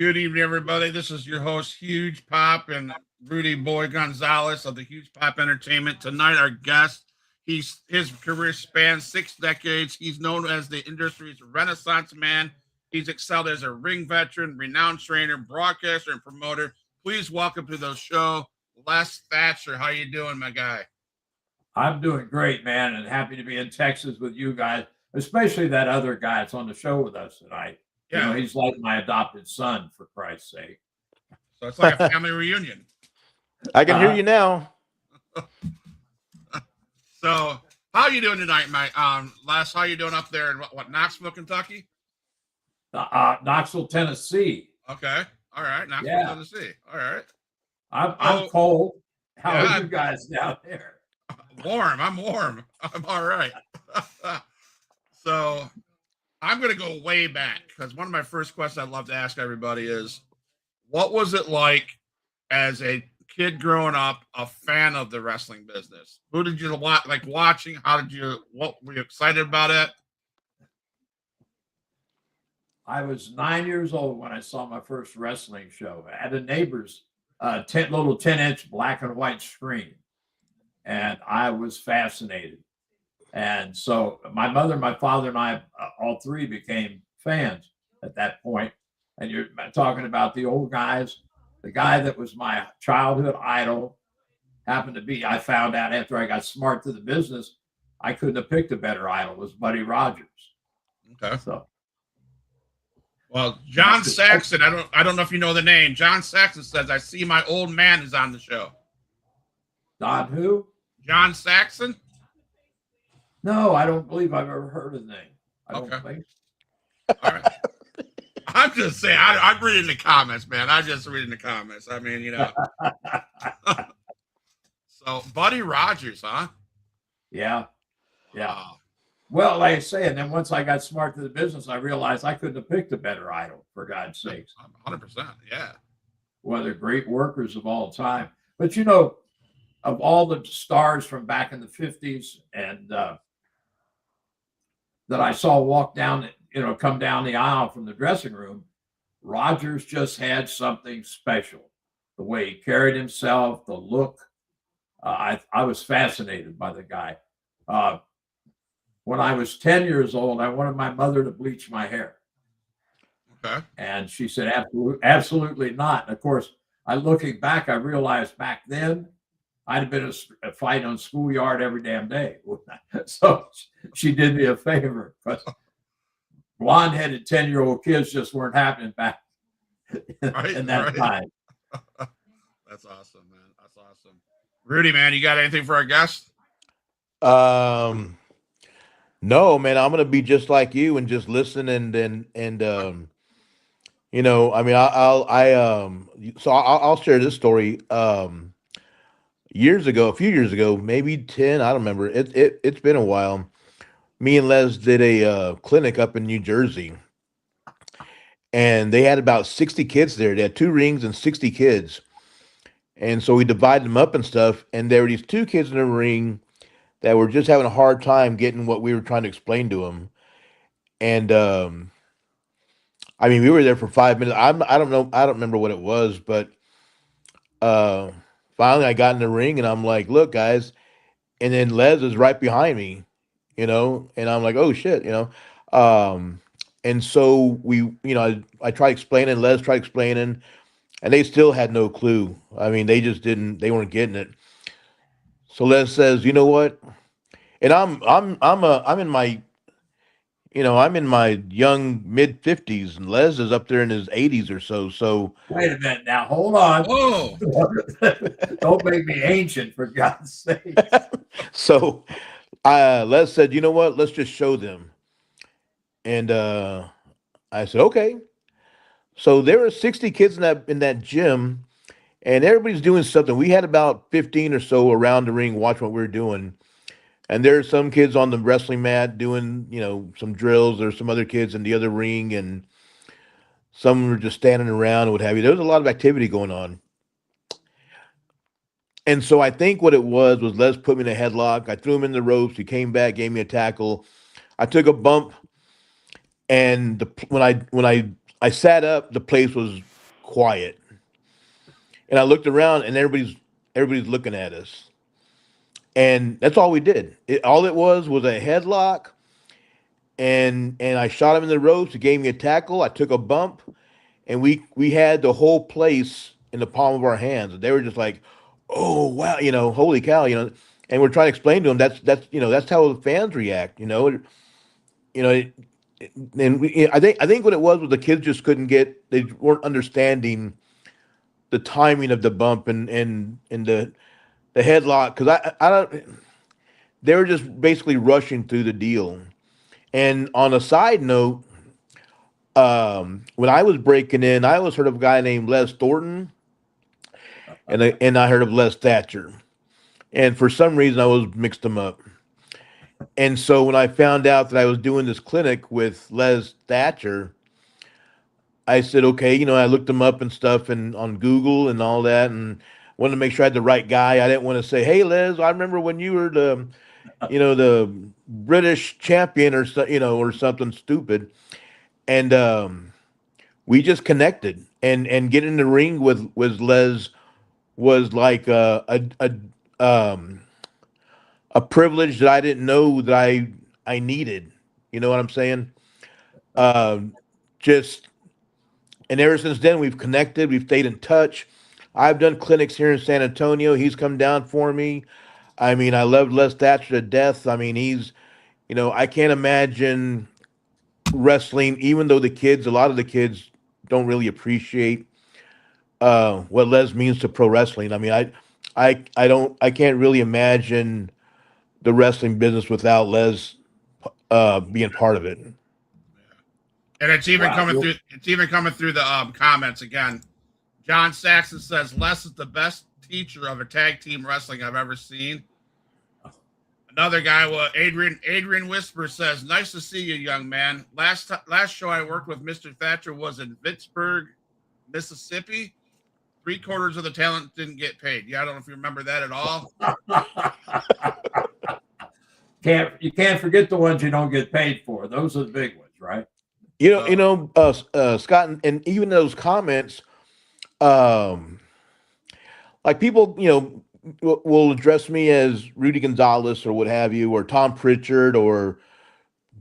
Good evening, everybody. This is your host, Huge Pop, and Rudy Boy Gonzalez of the Huge Pop Entertainment. Tonight, our guest, his career spans 6 decades. He's known as the industry's Renaissance man. He's excelled as a ring veteran, renowned trainer, broadcaster, and promoter. Please welcome to the show, Les Thatcher. How you doing, my guy? I'm doing great, man, and happy to be in Texas with you guys, especially that other guy that's on the show with us tonight. Yeah, He's like my adopted son, for Christ's sake. so it's like a family reunion. I can hear Uh, you now. So, how you doing tonight, Mike? Les, how you doing up there in what Knoxville, Kentucky? Knoxville, Tennessee. Okay. All right. Knoxville, Yeah, Tennessee. All right. I'm Oh, cold. How are yeah. you guys down there? Warm. I'm warm. I'm all right. So, I'm going to go way back because one of my first questions I'd love to ask everybody is what was it like as a kid growing up, a fan of the wrestling business? Who did you like watching? What were you excited about it? I was 9 years old when I saw my first wrestling show at a neighbor's 10-inch black and white screen, and I was fascinated. And so my mother, my father, and I, all three became fans at that point. And you're talking about the old guys. The guy that was my childhood idol happened to be, I found out after I got smart to the business, I couldn't have picked a better idol, was Buddy Rogers. Okay. So Well, John Saxon, I don't know if you know the name. John Saxon says, I see my old man is on the show. Don who? John Saxon? No, I don't believe I've ever heard his name. I don't Okay. think. All right. I'm just saying, I'm reading the comments, man. I'm just reading the comments. I mean, So, Buddy Rogers, huh? Yeah, yeah. Wow. Well, like I say, and then once I got smart to the business, I realized I couldn't have picked a better idol, for God's sakes. 100%. Yeah. One of the great workers of all time. But of all the stars from back in the 50s and that I saw walk down, come down the aisle from the dressing room, Rogers just had something special. The way he carried himself, the look. I was fascinated by the guy. When I was 10 years old, I wanted my mother to bleach my hair. Okay. And she said, absolutely not. And of course, looking back, I realized back then I'd have been a fight on schoolyard every damn day. So she did me a favor because blonde-headed 10-year-old kids just weren't happening back in that time. That's awesome, man. That's awesome. Rudy, man, you got anything for our guest? No, man, I'm gonna be just like you and just listen I mean, I'll share this story. A few years ago, maybe 10, I don't remember. It's been a while. Me and Les did a clinic up in New Jersey, and they had about 60 kids there. They had two rings and 60 kids. And so we divided them up and stuff. And there were these two kids in the ring that were just having a hard time getting what we were trying to explain to them. And I mean, we were there for 5 minutes. I don't know, I don't remember what it was, but uh, finally I got in the ring and I'm like, "Look, guys," and then Les is right behind me, and I'm like, "Oh shit," Um, and so I tried explaining, Les tried explaining, and they still had no clue. I mean, they weren't getting it. So Les says, "You know what?" And I'm in my young mid 50s, and Les is up there in his 80s or so. So Wait a minute now. Hold on. Whoa. Don't make me ancient, for God's sake. so Les said, "You know what? Let's just show them." And I said, "Okay." So there were 60 kids in that gym, and everybody's doing something. We had about 15 or so around the ring watching what we were doing. And there are some kids on the wrestling mat doing, some drills. There's some other kids in the other ring, and some were just standing around and what have you. There was a lot of activity going on. And so I think what it was Les put me in a headlock. I threw him in the ropes. He came back, gave me a tackle. I took a bump, and when I sat up, the place was quiet. And I looked around, and everybody's looking at us, and that's all we did. All it was a headlock, and I shot him in the ropes. He gave me a tackle. I took a bump, and we had the whole place in the palm of our hands. And they were just like, "Oh wow, holy cow, And we're trying to explain to them that's how the fans react, you know. And I think what it was the kids just couldn't they weren't understanding the timing of the bump and the headlock because I don't. They were just basically rushing through the deal. And on a side note, when I was breaking in, I always heard of a guy named Les Thornton, and I heard of Les Thatcher. And for some reason, I was mixed them up. And so when I found out that I was doing this clinic with Les Thatcher, I said, okay, I looked him up and stuff and on Google and all that, and wanted to make sure I had the right guy. I didn't want to say, hey, Les, I remember when you were the British champion or something stupid. And we just connected, and getting in the ring with Les was like a privilege that I didn't know that I needed. You know what I'm saying? Just and ever since then we've connected, we've stayed in touch. I've done clinics here in San Antonio. He's come down for me. I mean, I love Les Thatcher to death. I mean, I can't imagine wrestling, even though a lot of the kids don't really appreciate what Les means to pro wrestling. I mean, I can't really imagine the wrestling business without Les being part of it. And it's even Wow. coming through. It's even coming through the comments again. John Saxon says Les is the best teacher of a tag team wrestling I've ever seen. Another guy, Adrian Whisper says, "Nice to see you, young man. Last show I worked with Mr. Thatcher was in Pittsburgh, Mississippi. 3/4 of the talent didn't get paid. Yeah, I don't know if you remember that at all. You can't forget the ones you don't get paid for. Those are the big ones, right? Scott, and even those comments, like people, will address me as Rudy Gonzalez or what have you, or Tom Pritchard or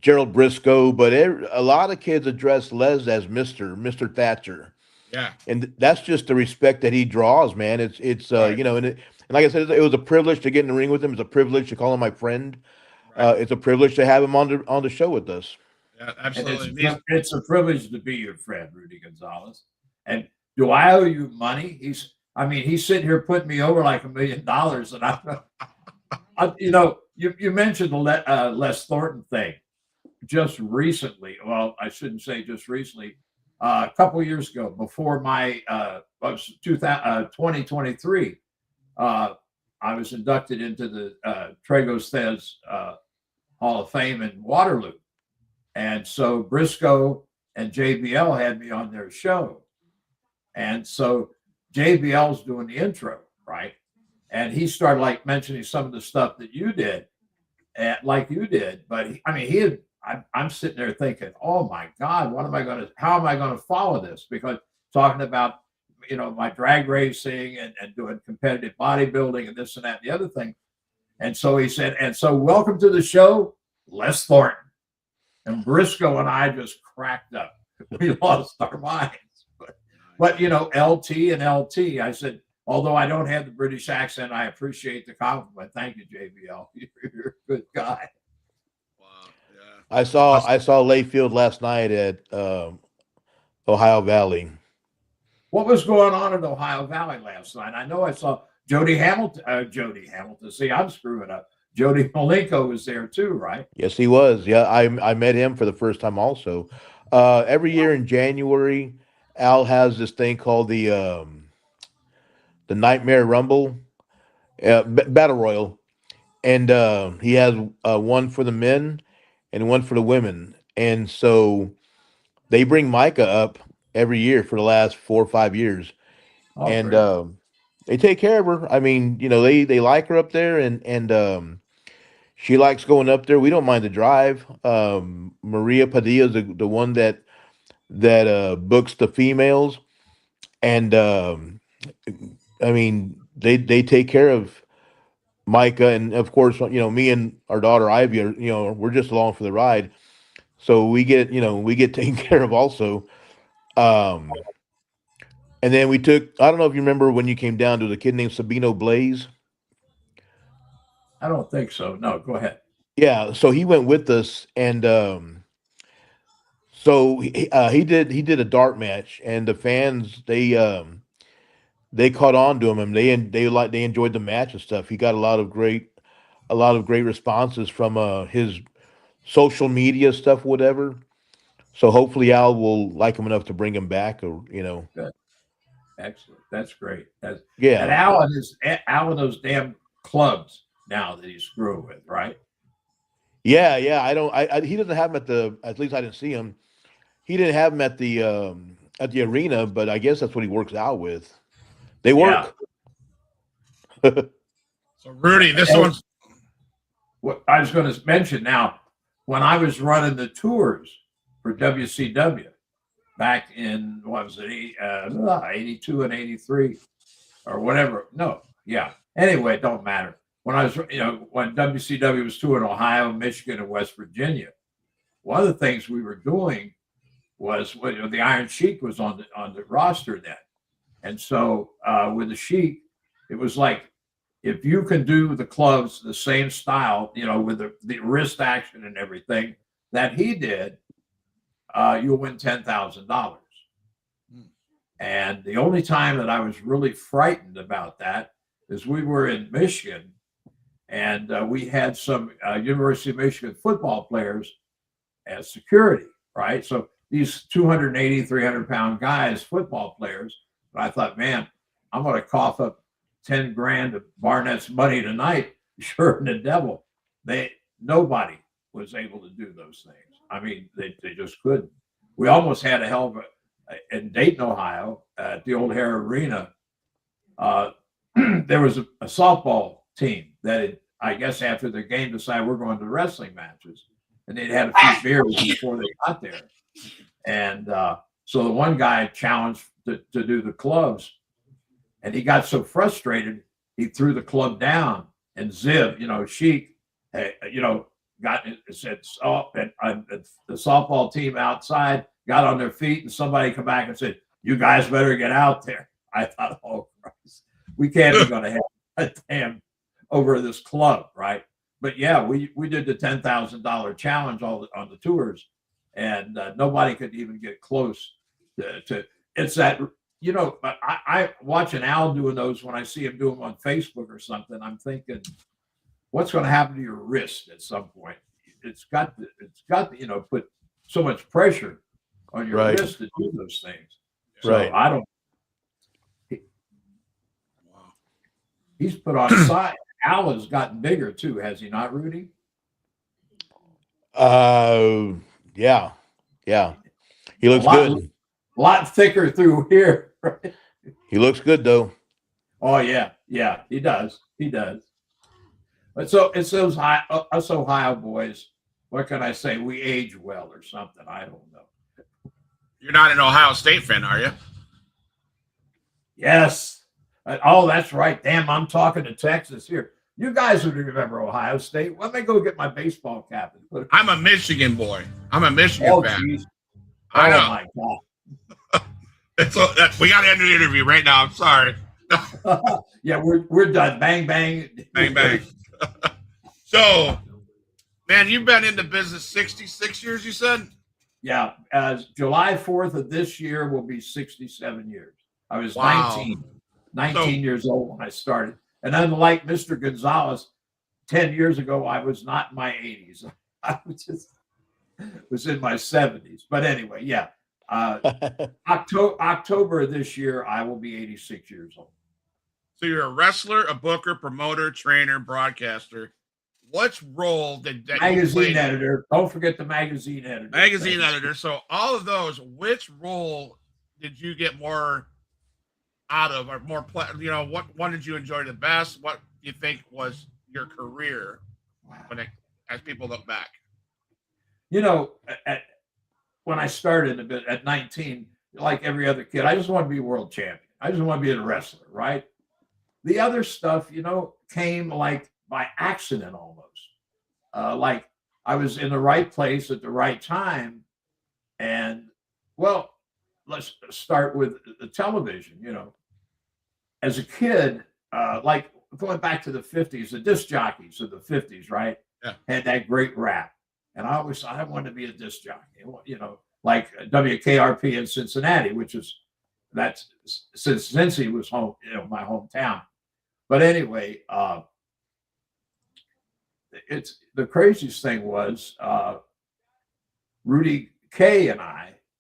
Gerald Briscoe, but a lot of kids address Les as Mister Thatcher. Yeah, And that's just the respect that he draws, man. It's Right. and like I said, it was a privilege to get in the ring with him. It's a privilege to call him my friend. Right. It's a privilege to have him on the show with us. Yeah, And absolutely. it's a privilege to be your friend, Rudy Gonzalez. And do I owe you money? He's sitting here putting me over like $1 million, and you mentioned the Les Thornton thing just recently. Well, I shouldn't say just recently. A couple of years ago, before my 2023, I was inducted into the Tragos Thez Hall of Fame in Waterloo. And so Briscoe and JBL had me on their show. And so JBL's doing the intro, right? And he started like mentioning some of the stuff that you did, like you did. But I'm sitting there thinking, oh my God, how am I going to follow this? Because talking about, my drag racing and doing competitive bodybuilding and this and that and the other thing. And so he said, and so welcome to the show, Les Thornton. And Briscoe and I just cracked up. We lost our minds. But LT and LT, I said, although I don't have the British accent, I appreciate the compliment. Thank you, JBL. You're a good guy. Wow. Yeah. I saw Layfield last night at Ohio Valley. What was going on in Ohio Valley last night? I know I saw Jody Hamilton. See, I'm screwing up. Jody Malenko was there too, right? Yes, he was. Yeah, I met him for the first time also. Every year in January, Al has this thing called the Nightmare Rumble, Battle Royal, and he has one for the men and one for the women. And so they bring Micah up every year for the last 4 or 5 years, and they take care of her. I mean, they like her up there, and she likes going up there. We don't mind the drive. Maria Padilla is the one that books the females, And I mean, they take care of Micah, and of course, me and our daughter Ivy are, we're just along for the ride. So we get taken care of also. Um, and then we took, I don't know if you remember when you came down to the kid named Sabino Blaze. I don't think so. No, go ahead. Yeah, so he went with us, and so he did a dart match, and the fans they caught on to him, and they enjoyed the match and stuff. He got a lot of great responses from his social media stuff, whatever. So hopefully Al will like him enough to bring him back, or Good. Excellent. That's great. And yeah, Alan those damn clubs now that he's screwing with, right? yeah. I don't, he doesn't have him at least I didn't see him. He didn't have him at the arena, but I guess that's what he works out with. They Yeah. work. So Rudy, this Hey, one's what I was going to mention now, when I was running the tours for WCW back in, what was it, 82 and 83 or whatever. No, yeah. Anyway, it don't matter. When I was, when WCW was touring Ohio, Michigan, and West Virginia, one of the things we were doing was the Iron Sheik was on the roster then. And so with the Sheik, it was like, if you can do the clubs the same style, with the wrist action and everything that he did, you'll win $10,000. And the only time that I was really frightened about that is we were in Michigan, and we had some University of Michigan football players as security, right? So these 280, 300-pound guys, football players, and I thought, man, I'm going to cough up 10 grand of Barnett's money tonight. Sure, and the devil. Nobody was able to do those things. I mean, they just couldn't. We almost had a hell of a, in Dayton, Ohio, at the old Hare Arena. There was a softball team that had, I guess after the game decided we're going to wrestling matches, and they'd had a few beers before they got there. And so the one guy challenged to do the clubs, and he got so frustrated, he threw the club down, and Ziv, Sheik, got said, oh, and the softball team outside got on their feet, and somebody come back and said, "You guys better get out there." I thought, oh Christ, we can't be going to have a damn over this club, right? But yeah, we did the $10,000 challenge on the tours, and nobody could even get close to it's that. I watching Al doing those when I see him do them on Facebook or something. I'm thinking, what's going to happen to your wrist at some point? It's got to put so much pressure on your Right. wrist to do those things. So Right. I don't. He's put on size. Al has gotten bigger too, has he not, Rudy? Yeah. He looks a lot, good. A lot thicker through here. Right? He looks good though. Oh yeah, he does. But so it's those us Ohio boys. What can I say? We age well or something. I don't know. you're not an Ohio State fan, are you? Yes. Oh, that's right. Damn, I'm talking to Texas here. You guys would remember Ohio State. Let me go get my baseball cap. I'm a Michigan boy. I'm a Michigan fan. Geez. I know. My God. We got to end the interview right now. I'm sorry. Yeah, we're done. Bang, bang. Bang, bang. So, man, you've been in the business 66 years, you said? Yeah. July 4th of this year will be 67 years. I was Wow. 19 years old when I started. And unlike Mr. Gonzalez, 10 years ago, I was not in my 80s. I was in my 70s. But anyway, yeah. October of this year, I will be 86 years old. So you're a wrestler, a booker, promoter, trainer, broadcaster. What role did that magazine editor? Don't forget the magazine editor. Magazine editor. So all of those, which role did you get more out of, or more? What one did you enjoy the best? What do you think was your career as people look back? When I started at 19, like every other kid. I just want to be world champion. I just want to be a wrestler, right? The other stuff, came like by accident almost. Like I was in the right place at the right time. And well, let's start with the television. As a kid, like going back to the 50s, the disc jockeys of the 50s, right? Yeah. Had that great rap. And I always thought I wanted to be a disc jockey, like WKRP in Cincinnati, which is that's since Cincy was home, my hometown. But anyway, it's the craziest thing was Rudy Kay and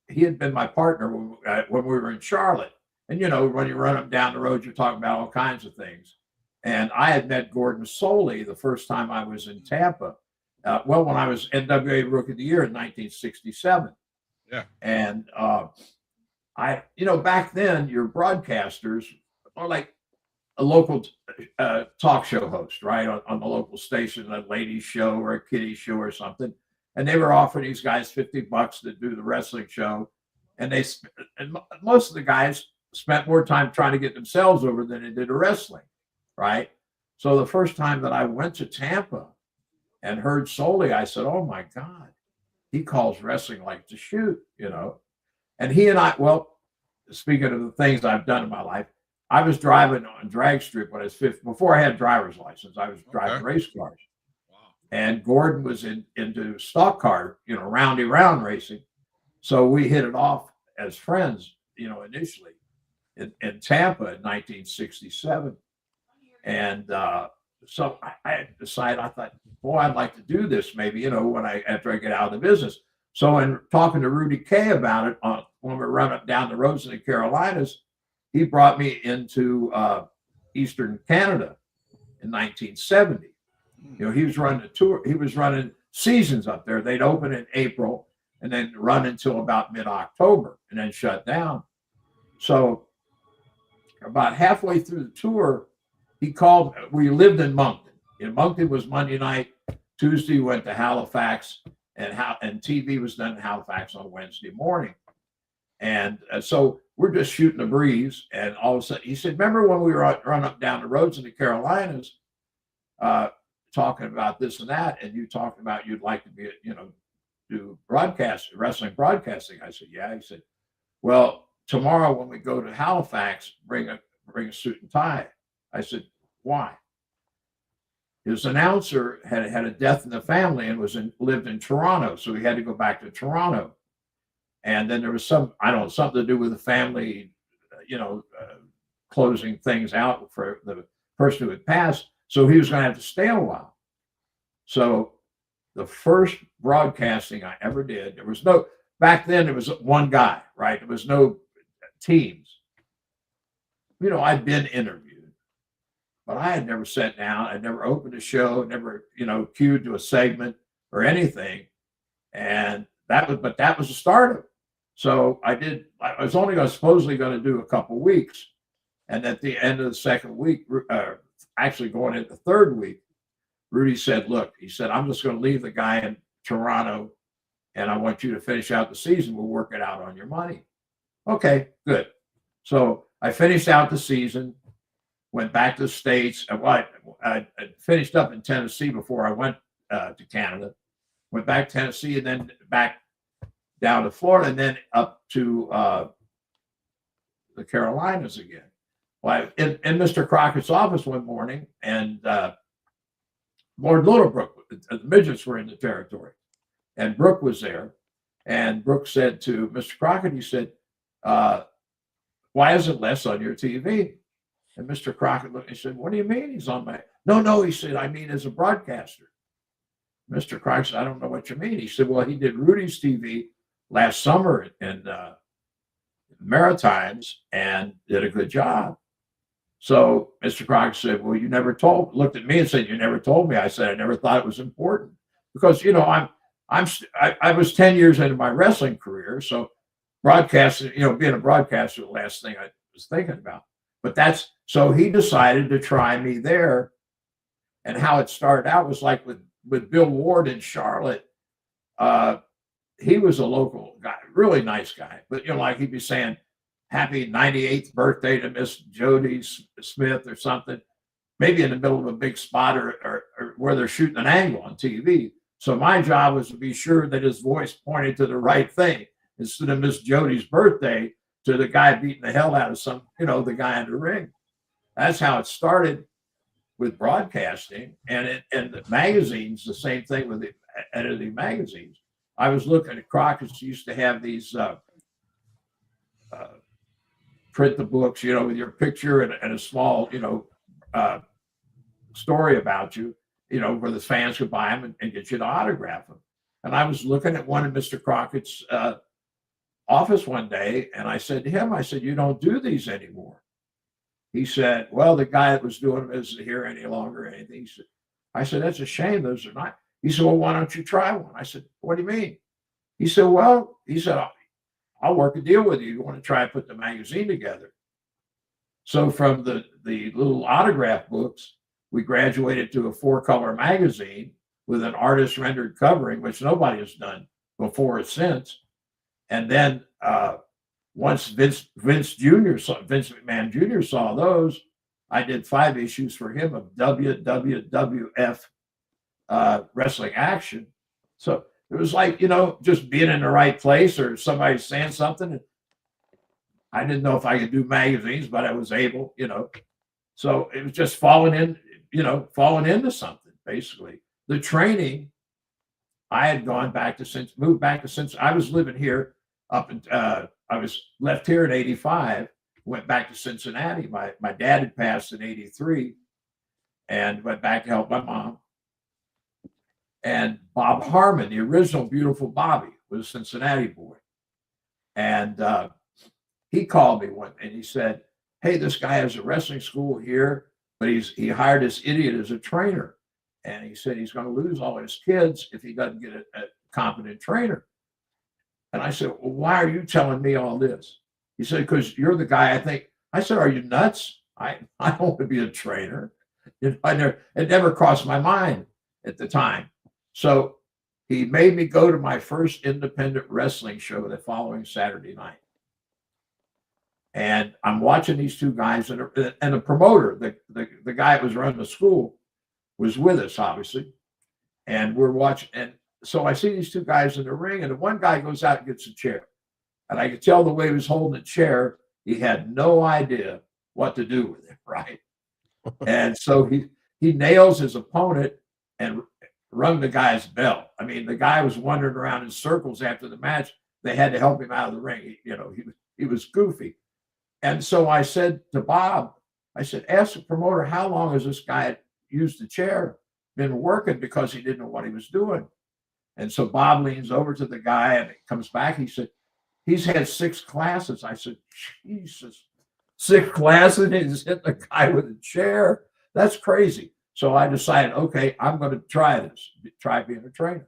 he had been my partner when we were in Charlotte. And, when you run up down the road, you're talking about all kinds of things. And I had met Gordon Soley the first time I was in Tampa. When I was NWA Rookie of the Year in 1967. Yeah. And back then, your broadcasters are like a local talk show host, right? On the local station, a ladies show or a kiddie show or something. And they were offering these guys $50 to do the wrestling show. And most of the guys spent more time trying to get themselves over than they did the wrestling, right? So the first time that I went to Tampa and heard Soley, I said, oh my God, he calls wrestling like to shoot, And he and I, well, speaking of the things I've done in my life, I was driving on drag strip when I was 50. Before I had a driver's license, I was driving race cars. Wow. And Gordon was into stock car, roundy round racing. So we hit it off as friends, initially in Tampa in 1967. And so I decided, I thought, boy, I'd like to do this maybe, after I get out of the business. So in talking to Rudy Kay about it when we run up down the roads in the Carolinas, he brought me into Eastern Canada in 1970. He was running a tour. He was running seasons up there. They'd open in April and then run until about mid-October and then shut down. So about halfway through the tour, he called. We lived in Moncton. Moncton was Monday night. Tuesday went to Halifax, and TV was done in Halifax on Wednesday morning. And so we're just shooting a breeze, and all of a sudden he said, "Remember when we were run up down the roads in the Carolinas, talking about this and that, and you talked about you'd like to be, do wrestling broadcasting?" I said, "Yeah." He said, "Well, tomorrow when we go to Halifax, bring a suit and tie." I said, "Why?" His announcer had a death in the family and lived in Toronto, so he had to go back to Toronto. And then there was something to do with the family, closing things out for the person who had passed. So he was going to have to stay a while. So the first broadcasting I ever did, back then there was one guy, right? There was no teams. I'd been interviewed, but I had never sat down. I'd never opened a show, never, cued to a segment or anything. And that was the start of it. So I was only supposedly going to do a couple weeks. And at the end of the second week, actually going into the third week, Rudy said, "Look," he said, "I'm just going to leave the guy in Toronto and I want you to finish out the season. We'll work it out on your money." Okay, good. So I finished out the season, went back to the States. I finished up in Tennessee before I went to Canada, went back to Tennessee and then back down to Florida and then up to the Carolinas again. Well, in Mr. Crockett's office one morning, and Lord Littlebrook, the midgets were in the territory, and Brooke was there. And Brooke said to Mr. Crockett, he said, "Why isn't Les on your TV?" And Mr. Crockett looked, he said, "What do you mean he's on my?" No, he said, "I mean as a broadcaster." Mr. Crockett said, "I don't know what you mean." He said, "Well, he did Rudy's TV last summer in Maritimes and did a good job." So Mr. Crockett said, "Well, you never looked at me and said, you never told me." I said, "I never thought it was important because, I was 10 years into my wrestling career. So broadcasting, being a broadcaster, the last thing I was thinking about, but so he decided to try me there. And how it started out was like with Bill Ward in Charlotte. he was a local guy, really nice guy. But like he'd be saying, "Happy 98th birthday to Miss Jody Smith" or something, maybe in the middle of a big spot or where they're shooting an angle on TV. So my job was to be sure that his voice pointed to the right thing instead of Miss Jody's birthday to the guy beating the hell out of the guy in the ring. That's how it started with broadcasting, and the magazines, the same thing with the editing magazines. I was looking at Crockett's used to have these print the books, with your picture and a small, story about you, where the fans could buy them and get you to autograph them. And I was looking at one in Mr. Crockett's office one day, and I said to him, "You don't do these anymore." He said, "Well, the guy that was doing them isn't here any longer or anything." I said, "That's a shame. Those are not." He said, "Well, why don't you try one?" I said, "What do you mean?" He said, "I'll work a deal with you. You want to try and put the magazine together?" So from the little autograph books, we graduated to a 4-color magazine with an artist rendered covering, which nobody has done before or since. And then once Vince McMahon Jr. saw those, I did 5 issues for him of WWF wrestling action. So it was like, just being in the right place or somebody saying something. I didn't know if I could do magazines, but I was able, So it was just falling into something, basically. The training, I had moved back to since I was living here I was left here in 85, went back to Cincinnati. My dad had passed in 83 and went back to help my mom. And Bob Harmon, the original Beautiful Bobby, was a Cincinnati boy. And he called me and he said, "Hey, this guy has a wrestling school here, but he hired this idiot as a trainer. And he said he's going to lose all his kids if he doesn't get a competent trainer." And I said, "Well, why are you telling me all this?" He said, "Because you're the guy I think." I said, "Are you nuts? I don't want to be a trainer." It never crossed my mind at the time. So he made me go to my first independent wrestling show the following Saturday night. And I'm watching these 2 guys, and the promoter, the guy that was running the school, was with us, obviously. And we're watching. And so I see these 2 guys in the ring, and the one guy goes out and gets a chair. And I could tell the way he was holding the chair, he had no idea what to do with it, right? And so he nails his opponent and rung the guy's bell. I mean, the guy was wandering around in circles after the match. They had to help him out of the ring. He was goofy. And so I said to Bob, "Ask the promoter, how long has this guy used the chair, been working, because he didn't know what he was doing." And so Bob leans over to the guy and it comes back. He said, "He's had 6 classes." I said, "Jesus, 6 classes? He's hitting the guy with a chair? That's crazy." So I decided, okay, I'm going to try being a trainer.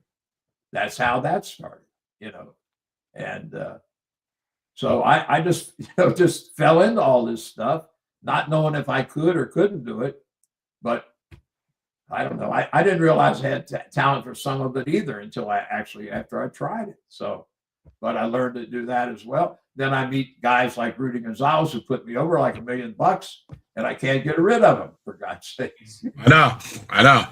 That's how that started, And so I just, just fell into all this stuff, not knowing if I could or couldn't do it. But I don't know. I didn't realize I had talent for some of it either until after I tried it. So, but I learned to do that as well. Then I meet guys like Rudy Gonzalez who put me over like $1 million, and I can't get rid of him, for God's sake. I know.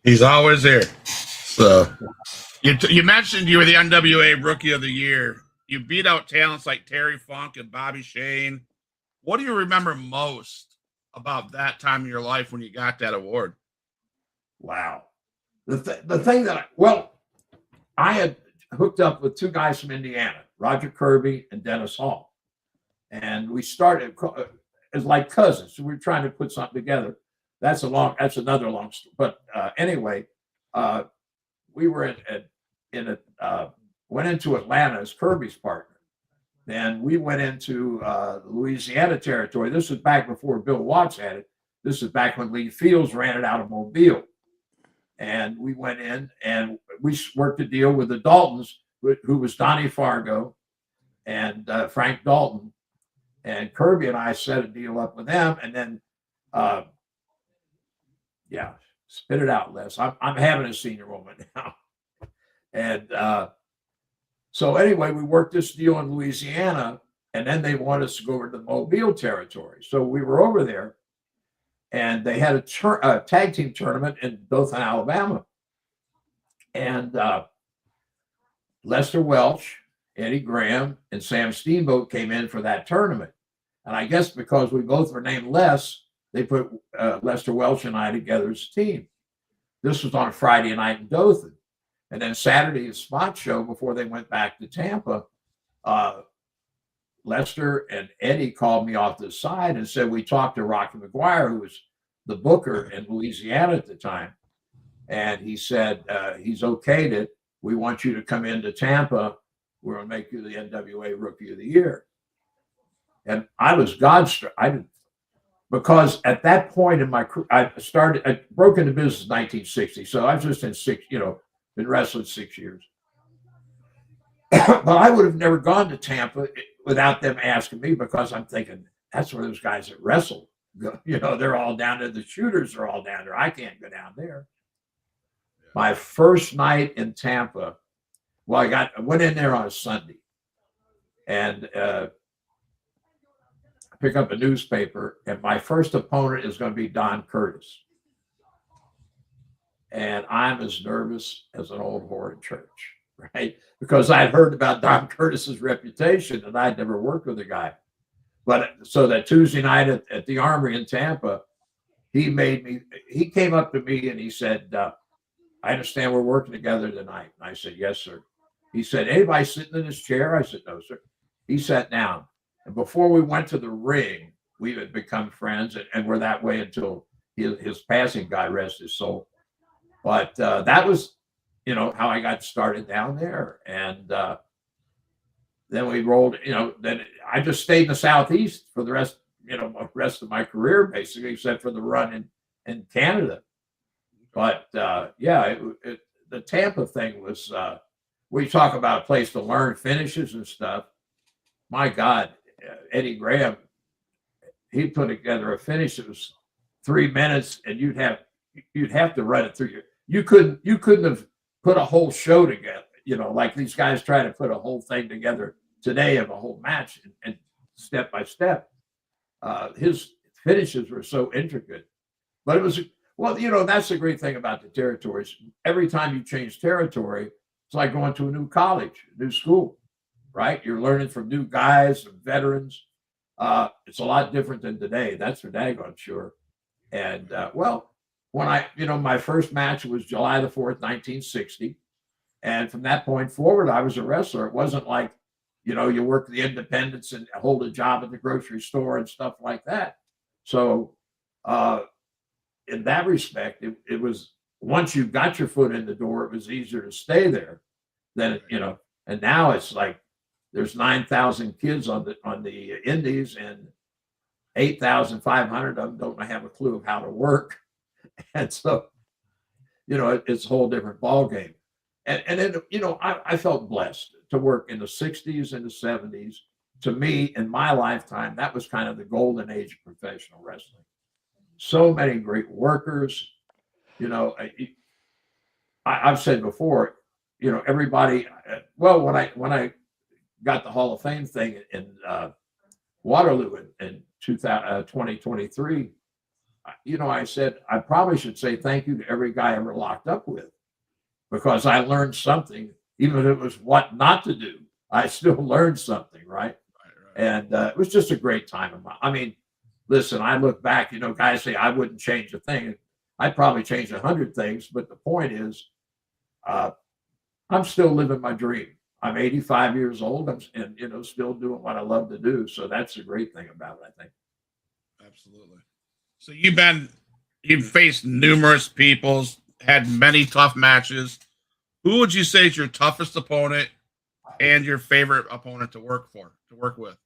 He's always here. So you mentioned you were the NWA Rookie of the Year. You beat out talents like Terry Funk and Bobby Shane. What do you remember most about that time in your life when you got that award? Wow. The thing that I had hooked up with 2 guys from Indiana, Roger Kirby and Dennis Hall. And we started as like cousins. So we were trying to put something together. That's another long story. But anyway, we were went into Atlanta as Kirby's partner. Then we went into Louisiana territory. This was back before Bill Watts had it. This is back when Lee Fields ran it out of Mobile. And we went in and we worked a deal with the Daltons, who was Donnie Fargo and Frank Dalton. And Kirby and I set a deal up with them. And then, spit it out, Les. I'm having a senior moment now. And so anyway, we worked this deal in Louisiana, and then they wanted us to go over to the Mobile territory. So we were over there, and they had a tag team tournament in Dothan, Alabama. And Lester Welch, Eddie Graham, and Sam Steamboat came in for that tournament. And I guess because we both were named Les, they put Lester Welch and I together as a team. This was on a Friday night in Dothan. And then Saturday, a spot show before they went back to Tampa. Lester and Eddie called me off the side and said, we talked to Rocky McGuire, who was the booker in Louisiana at the time. And he said, he's okayed it. We want you to come into Tampa. We're going to make you the NWA Rookie of the Year. And I was godstruck. Because at that point in my career, I broke into business in 1960. So I was just been wrestling 6 years. But I would have never gone to Tampa without them asking me, because I'm thinking, that's where those guys that wrestle, they're all down there. The shooters are all down there. I can't go down there. My first night in Tampa, I went in there on a Sunday, and pick up a newspaper, and my first opponent is going to be Don Curtis. And I'm as nervous as an old whore in church, right? Because I'd heard about Don Curtis's reputation, and I'd never worked with the guy. But so that Tuesday night at the Armory in Tampa, he came up to me and he said, I understand we're working together tonight. And I said, yes, sir. He said, anybody sitting in this chair? I said, no, sir. He sat down. And before we went to the ring, we had become friends, and were that way until his passing, God rest his soul. But that was, how I got started down there. And then we rolled, then I just stayed in the Southeast for the rest of my career, basically, except for the run in Canada. But the Tampa thing was, we talk about a place to learn finishes and stuff. My God, Eddie Graham, he put together a finish that was 3 minutes, and you'd have to run it through you couldn't have put a whole show together, like these guys try to put a whole thing together today of a whole match and step by step. His finishes were so intricate, but it was, that's the great thing about the territories. Every time you change territory, it's like going to a new college, a new school, right? You're learning from new guys and veterans. It's a lot different than today. That's for daggone sure. And when my first match was July the 4th, 1960. And from that point forward, I was a wrestler. It wasn't like, you work the independents and hold a job at the grocery store and stuff like that. So in that respect, it was, once you got your foot in the door, it was easier to stay there than, and now it's like there's 9,000 kids on the indies, and 8,500 of them don't have a clue of how to work. And so, it's a whole different ballgame. And then, I felt blessed to work in the 60s and the 70s. To me, in my lifetime, that was kind of the golden age of professional wrestling. So many great workers. I've said before, everybody, when I got the Hall of Fame thing in Waterloo in 2023, I said, I probably should say thank you to every guy I ever locked up with, because I learned something, even if it was what not to do. I still learned something, right? And it was just a great time. Listen, I look back, guys say I wouldn't change a thing. I'd probably change 100 things, but the point is, I'm still living my dream. I'm 85 years old, and still doing what I love to do. So that's the great thing about it, I think. Absolutely. So you've faced numerous people, had many tough matches. Who would you say is your toughest opponent and your favorite opponent to work with?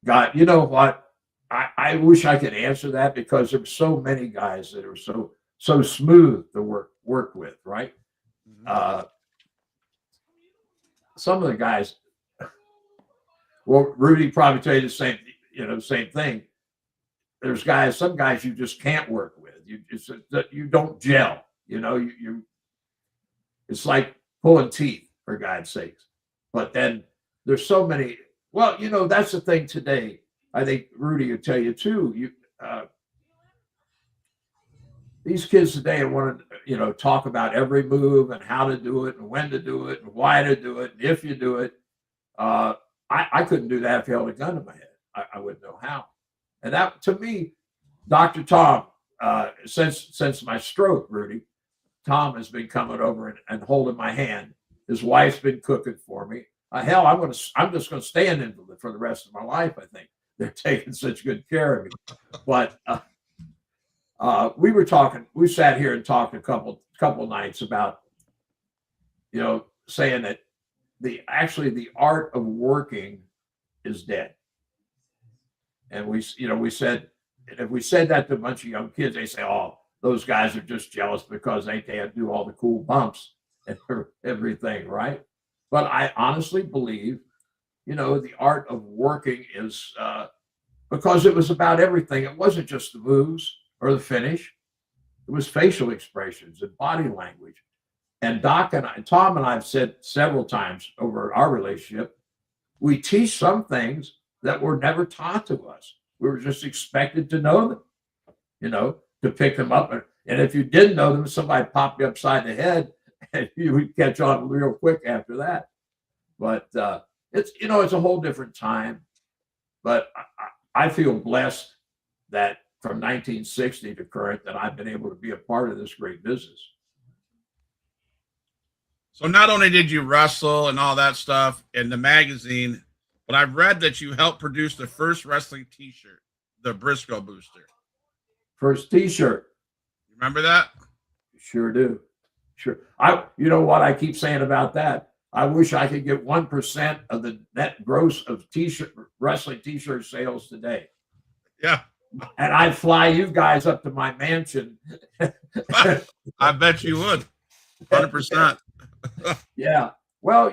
God, you know what? I wish I could answer that, because there's so many guys that are so smooth to work with, right? Mm-hmm. Some of the guys, well, Rudy probably tell you the same thing. There's some guys you just can't work with. You don't gel. It's like pulling teeth, for God's sakes. But then there's so many. Well, that's the thing today. I think Rudy will tell you too. These kids today want to, talk about every move and how to do it and when to do it and why to do it and if you do it. I couldn't do that if you held a gun to my head. I wouldn't know how. And that, to me, Dr. Tom, since my stroke, Rudy, Tom has been coming over and holding my hand. His wife's been cooking for me. Hell, I'm just going to stay an invalid for the rest of my life. I think they're taking such good care of me. But we sat here and talked a couple nights about, saying that the art of working is dead. And we said, if we said that to a bunch of young kids, they say, oh, those guys are just jealous because they can't do all the cool bumps and everything, right? But I honestly believe, the art of working is because it was about everything. It wasn't just the moves or the finish. It was facial expressions and body language. And Tom and I have said several times over our relationship, we teach some things that were never taught to us. We were just expected to know them, to pick them up. And if you didn't know them, somebody popped you upside the head and you would catch on real quick after that. But it's a whole different time. But I feel blessed that from 1960 to current that I've been able to be a part of this great business. So not only did you wrestle and all that stuff in the magazine, but I've read that you helped produce the first wrestling T-shirt, the Briscoe Booster. First T-shirt. Remember that? Sure do. Sure. You know what I keep saying about that? I wish I could get 1% of the net gross of wrestling T-shirt sales today. Yeah. And I'd fly you guys up to my mansion. I bet you would. 100%. Yeah. Well,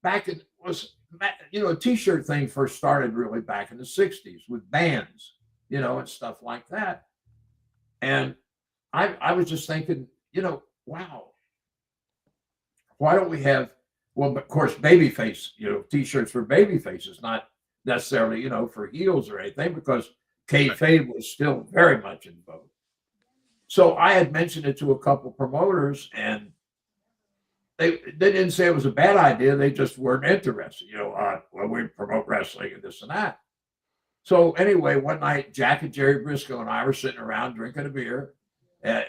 back in a T-shirt thing first started really back in the 60s with bands, and stuff like that. And I was just thinking, wow, why don't we have, well, of course, babyface, T-shirts for baby faces, not necessarily, for heels or anything, because kayfabe was still very much in vogue. So I had mentioned it to a couple promoters, and they didn't say it was a bad idea. They just weren't interested. Well, we promote wrestling and this and that. So anyway, one night, Jack and Jerry Briscoe and I were sitting around drinking a beer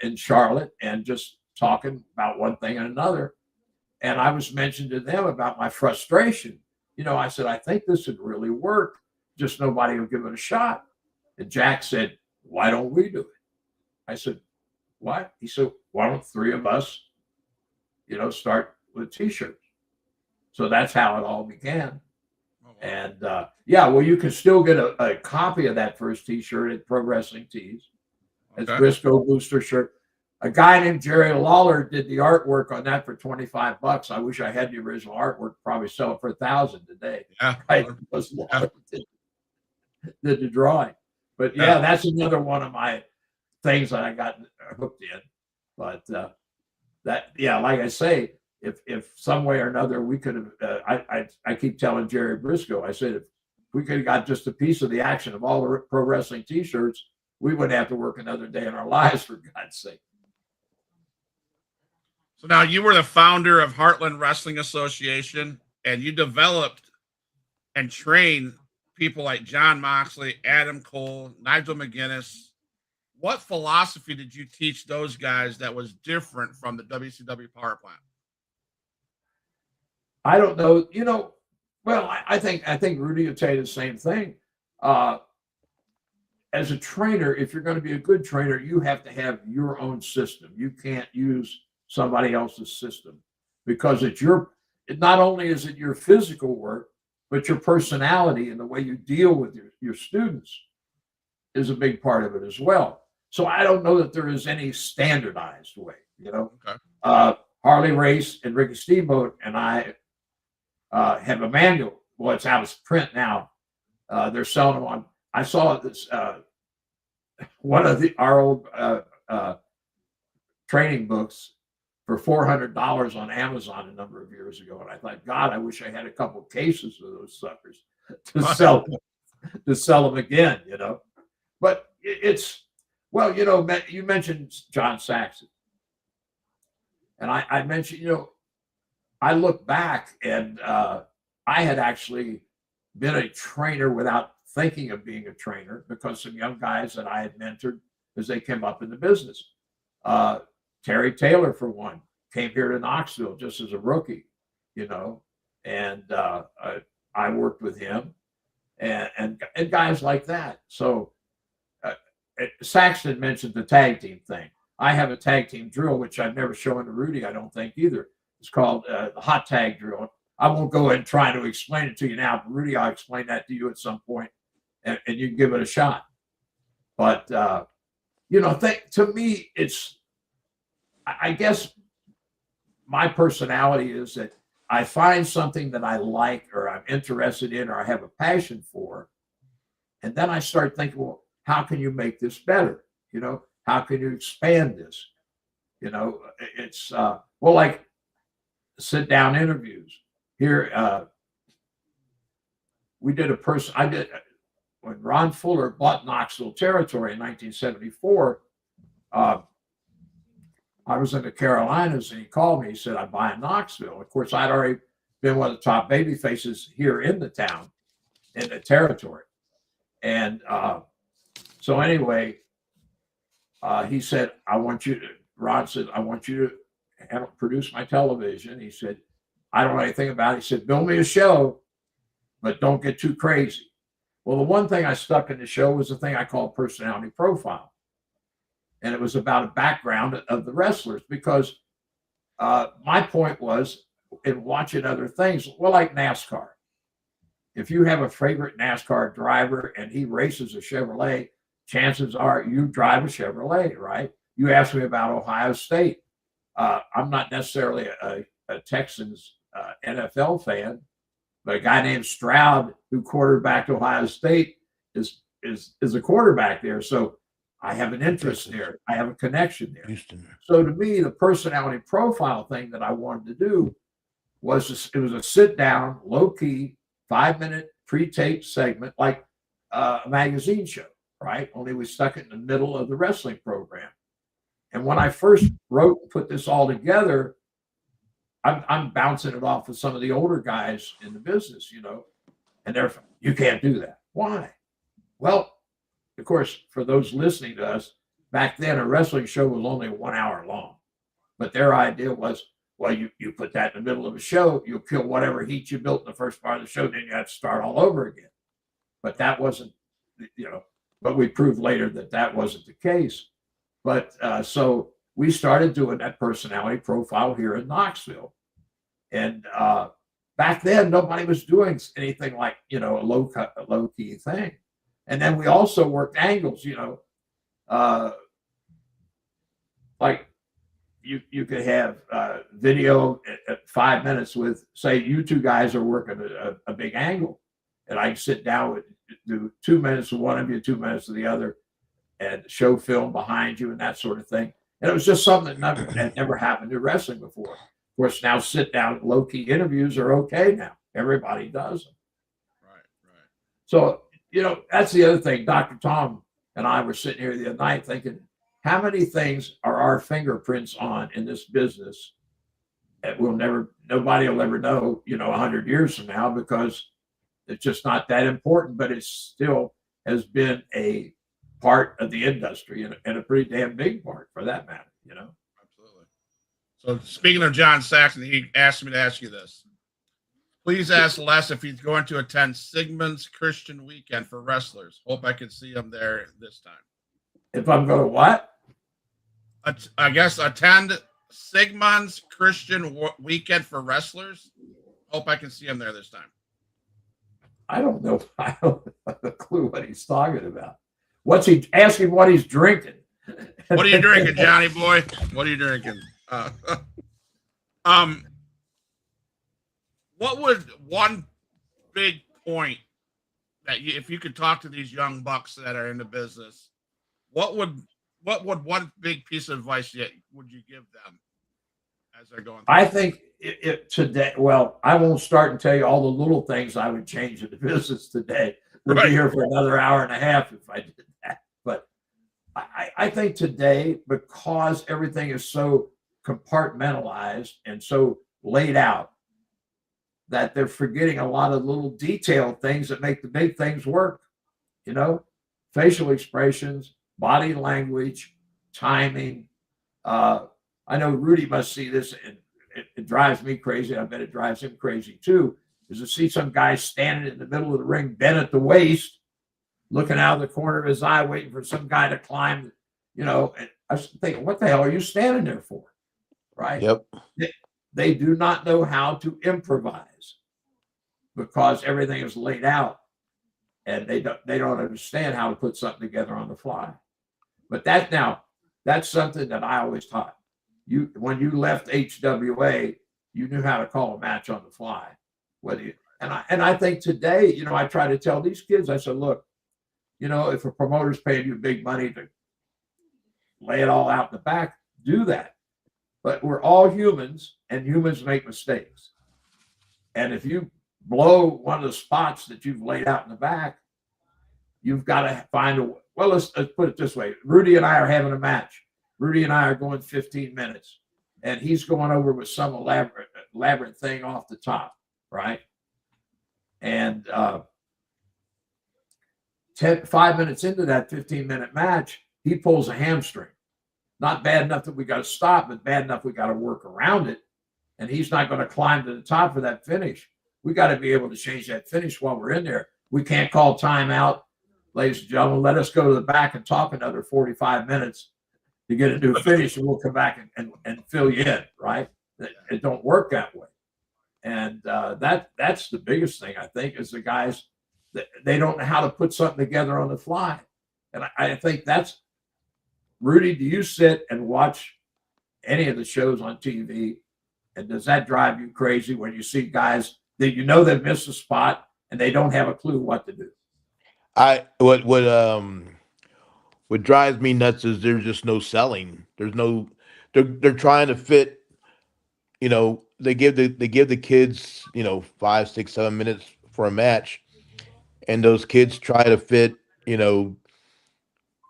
in Charlotte and just talking about one thing and another. And I was mentioning to them about my frustration. I said, I think this would really work. Just nobody will give it a shot. And Jack said, why don't we do it? I said, what? He said, why don't three of us, start with T-shirts? So that's how it all began. And you can still get a copy of that first T-shirt at Pro Wrestling Tees. It's Briscoe Booster shirt. A guy named Jerry Lawler did the artwork on that for $25. I wish I had the original artwork. Probably sell it for $1,000 today. Yeah, right? Lawler did the drawing. But that's another one of my things that I got hooked in. But like I say, if some way or another we could have, I keep telling Jerry Briscoe, I said, if we could have got just a piece of the action of all the pro wrestling T-shirts, we wouldn't have to work another day in our lives, for God's sake. So now you were the founder of Heartland Wrestling Association, and you developed and trained people like John Moxley, Adam Cole, Nigel McGuinness. What philosophy did you teach those guys that was different from the WCW power plant? I don't know. Well, I think Rudy would tell you the same thing. As a trainer, if you're going to be a good trainer, you have to have your own system. You can't use somebody else's system, because not only is it your physical work, but your personality and the way you deal with your students is a big part of it as well. So I don't know that there is any standardized way, Okay. Harley Race and Ricky Steamboat and I have a manual. Well, it's out of print now. They're selling them on. I saw this one of our old training books for $400 on Amazon a number of years ago. And I thought, God, I wish I had a couple of cases of those suckers to sell them again, you know. But it's, well, you know, you mentioned John Saxon. And I mentioned, you know, I look back and I had actually been a trainer without thinking of being a trainer because some young guys that I had mentored as they came up in the business. Terry Taylor, for one, came here to Knoxville just as a rookie, you know, and I worked with him and guys like that. So Saxton mentioned the tag team thing. I have a tag team drill, which I've never shown to Rudy, I don't think either. It's called the hot tag drill. I won't go ahead and try to explain it to you now, but Rudy, I'll explain that to you at some point, and you can give it a shot. But, you know, to me, it's, I guess my personality is that I find something that I like or I'm interested in or I have a passion for, and then I start thinking, well, how can you make this better? You know, how can you expand this? You know, it's, well, like sit down interviews. Here, we did when Ron Fuller bought Knoxville territory in 1974, I was in the Carolinas and he called me. He said, I'm buying Knoxville. Of course, I'd already been one of the top baby faces here in the town, in the territory. And so anyway, he said, Ron said, I want you to produce my television. He said, I don't know anything about it. He said, build me a show, but don't get too crazy. Well, the one thing I stuck in the show was the thing I called personality profile. And it was about a background of the wrestlers because my point was in watching other things, well, like NASCAR. If you have a favorite NASCAR driver and he races a Chevrolet, chances are you drive a Chevrolet, right? You asked me about Ohio State. I'm not necessarily a Texans NFL fan, but a guy named Stroud who quarterbacked Ohio State is a quarterback there. So I have an interest there. I have a connection there. Houston. So to me, the personality profile thing that I wanted to do was it was a sit down, low key, 5-minute pre-taped segment like a magazine show, right? Only we stuck it in the middle of the wrestling program. And when I first wrote and put this all together, I'm bouncing it off of some of the older guys in the business, you know, and you can't do that. Why? Well, of course, for those listening to us, back then a wrestling show was only 1 hour long. But their idea was, well, you put that in the middle of a show, you'll kill whatever heat you built in the first part of the show, then you have to start all over again. But that wasn't, you know, but we proved later that wasn't the case. But so we started doing that personality profile here in Knoxville. And back then, nobody was doing anything like, you know, a low key thing. And then we also worked angles, you know, like you could have video at 5 minutes with, say, you two guys are working a big angle. And I sit down with do 2 minutes of one of you, 2 minutes of the other, and show film behind you and that sort of thing. And it was just something that had never happened to wrestling before. Of course, now sit down low key interviews are okay now. Everybody does them. Right. So, you know, that's the other thing. Dr. Tom and I were sitting here the other night thinking, how many things are our fingerprints on in this business that nobody will ever know, you know, 100 years from now, because it's just not that important, but it still has been a part of the industry and a pretty damn big part for that matter, you know? Absolutely. So speaking of John Saxon, he asked me to ask you this. Please ask Les if he's going to attend Sigmund's Christian Weekend for wrestlers. Hope I can see him there this time. If I'm going to what? I guess attend Sigmund's Christian Weekend for wrestlers. Hope I can see him there this time. I don't know. I don't have a clue what he's talking about. What's he asking? What he's drinking? What are you drinking, Johnny boy? What are you drinking? What would one big point that if you could talk to these young bucks that are in the business, what would one big piece of advice would you give them as they're going through? I think it today, well, I won't start and tell you all the little things I would change in the business today. We'll be here for another hour and a half if I did that. But I think today, because everything is so compartmentalized and so laid out, that they're forgetting a lot of little detailed things that make the big things work. You know, facial expressions, body language, timing. I know Rudy must see this, and it drives me crazy. I bet it drives him crazy too. Is to see some guy standing in the middle of the ring, bent at the waist, looking out of the corner of his eye, waiting for some guy to climb. You know, and I was thinking, what the hell are you standing there for? Right? Yep. They do not know how to improvise because everything is laid out, and they don't understand how to put something together on the fly. But that's something that I always taught. When you left HWA, you knew how to call a match on the fly. And I think today, you know, I try to tell these kids, I said, look, you know, if a promoter's paying you big money to lay it all out in the back, do that. But we're all humans, and humans make mistakes. And if you blow one of the spots that you've laid out in the back, you've got to find a, well, let's put it this way. Rudy and I are having a match. Rudy and I are going 15 minutes, and he's going over with some elaborate thing off the top, right? And 5 minutes into that 15-minute match, he pulls a hamstring. Not bad enough that we got to stop, but bad enough we got to work around it. And he's not going to climb to the top for that finish. We got to be able to change that finish while we're in there. We can't call timeout, ladies and gentlemen. Let us go to the back and talk another 45 minutes to get a new finish, and we'll come back and fill you in, right? It don't work that way. And that's the biggest thing, I think, is the guys, they don't know how to put something together on the fly. And I think that's, Rudy, do you sit and watch any of the shows on TV? And does that drive you crazy when you see guys that you know they've missed a spot and they don't have a clue what to do? What drives me nuts is there's just no selling. They're trying to fit, you know, they give the kids, you know, 5, 6, 7 minutes for a match, and those kids try to fit, you know,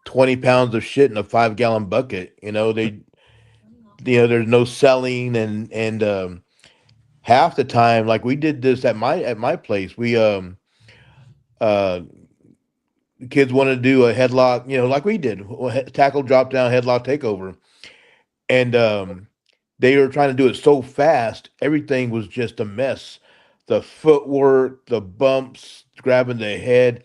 20 pounds of shit in a 5-gallon bucket. You know, there's no selling, and half the time, like we did this at my place, we the kids wanted to do a headlock, you know, like we did, tackle, drop down, headlock, takeover, and they were trying to do it so fast, everything was just a mess. The footwork, the bumps, grabbing the head,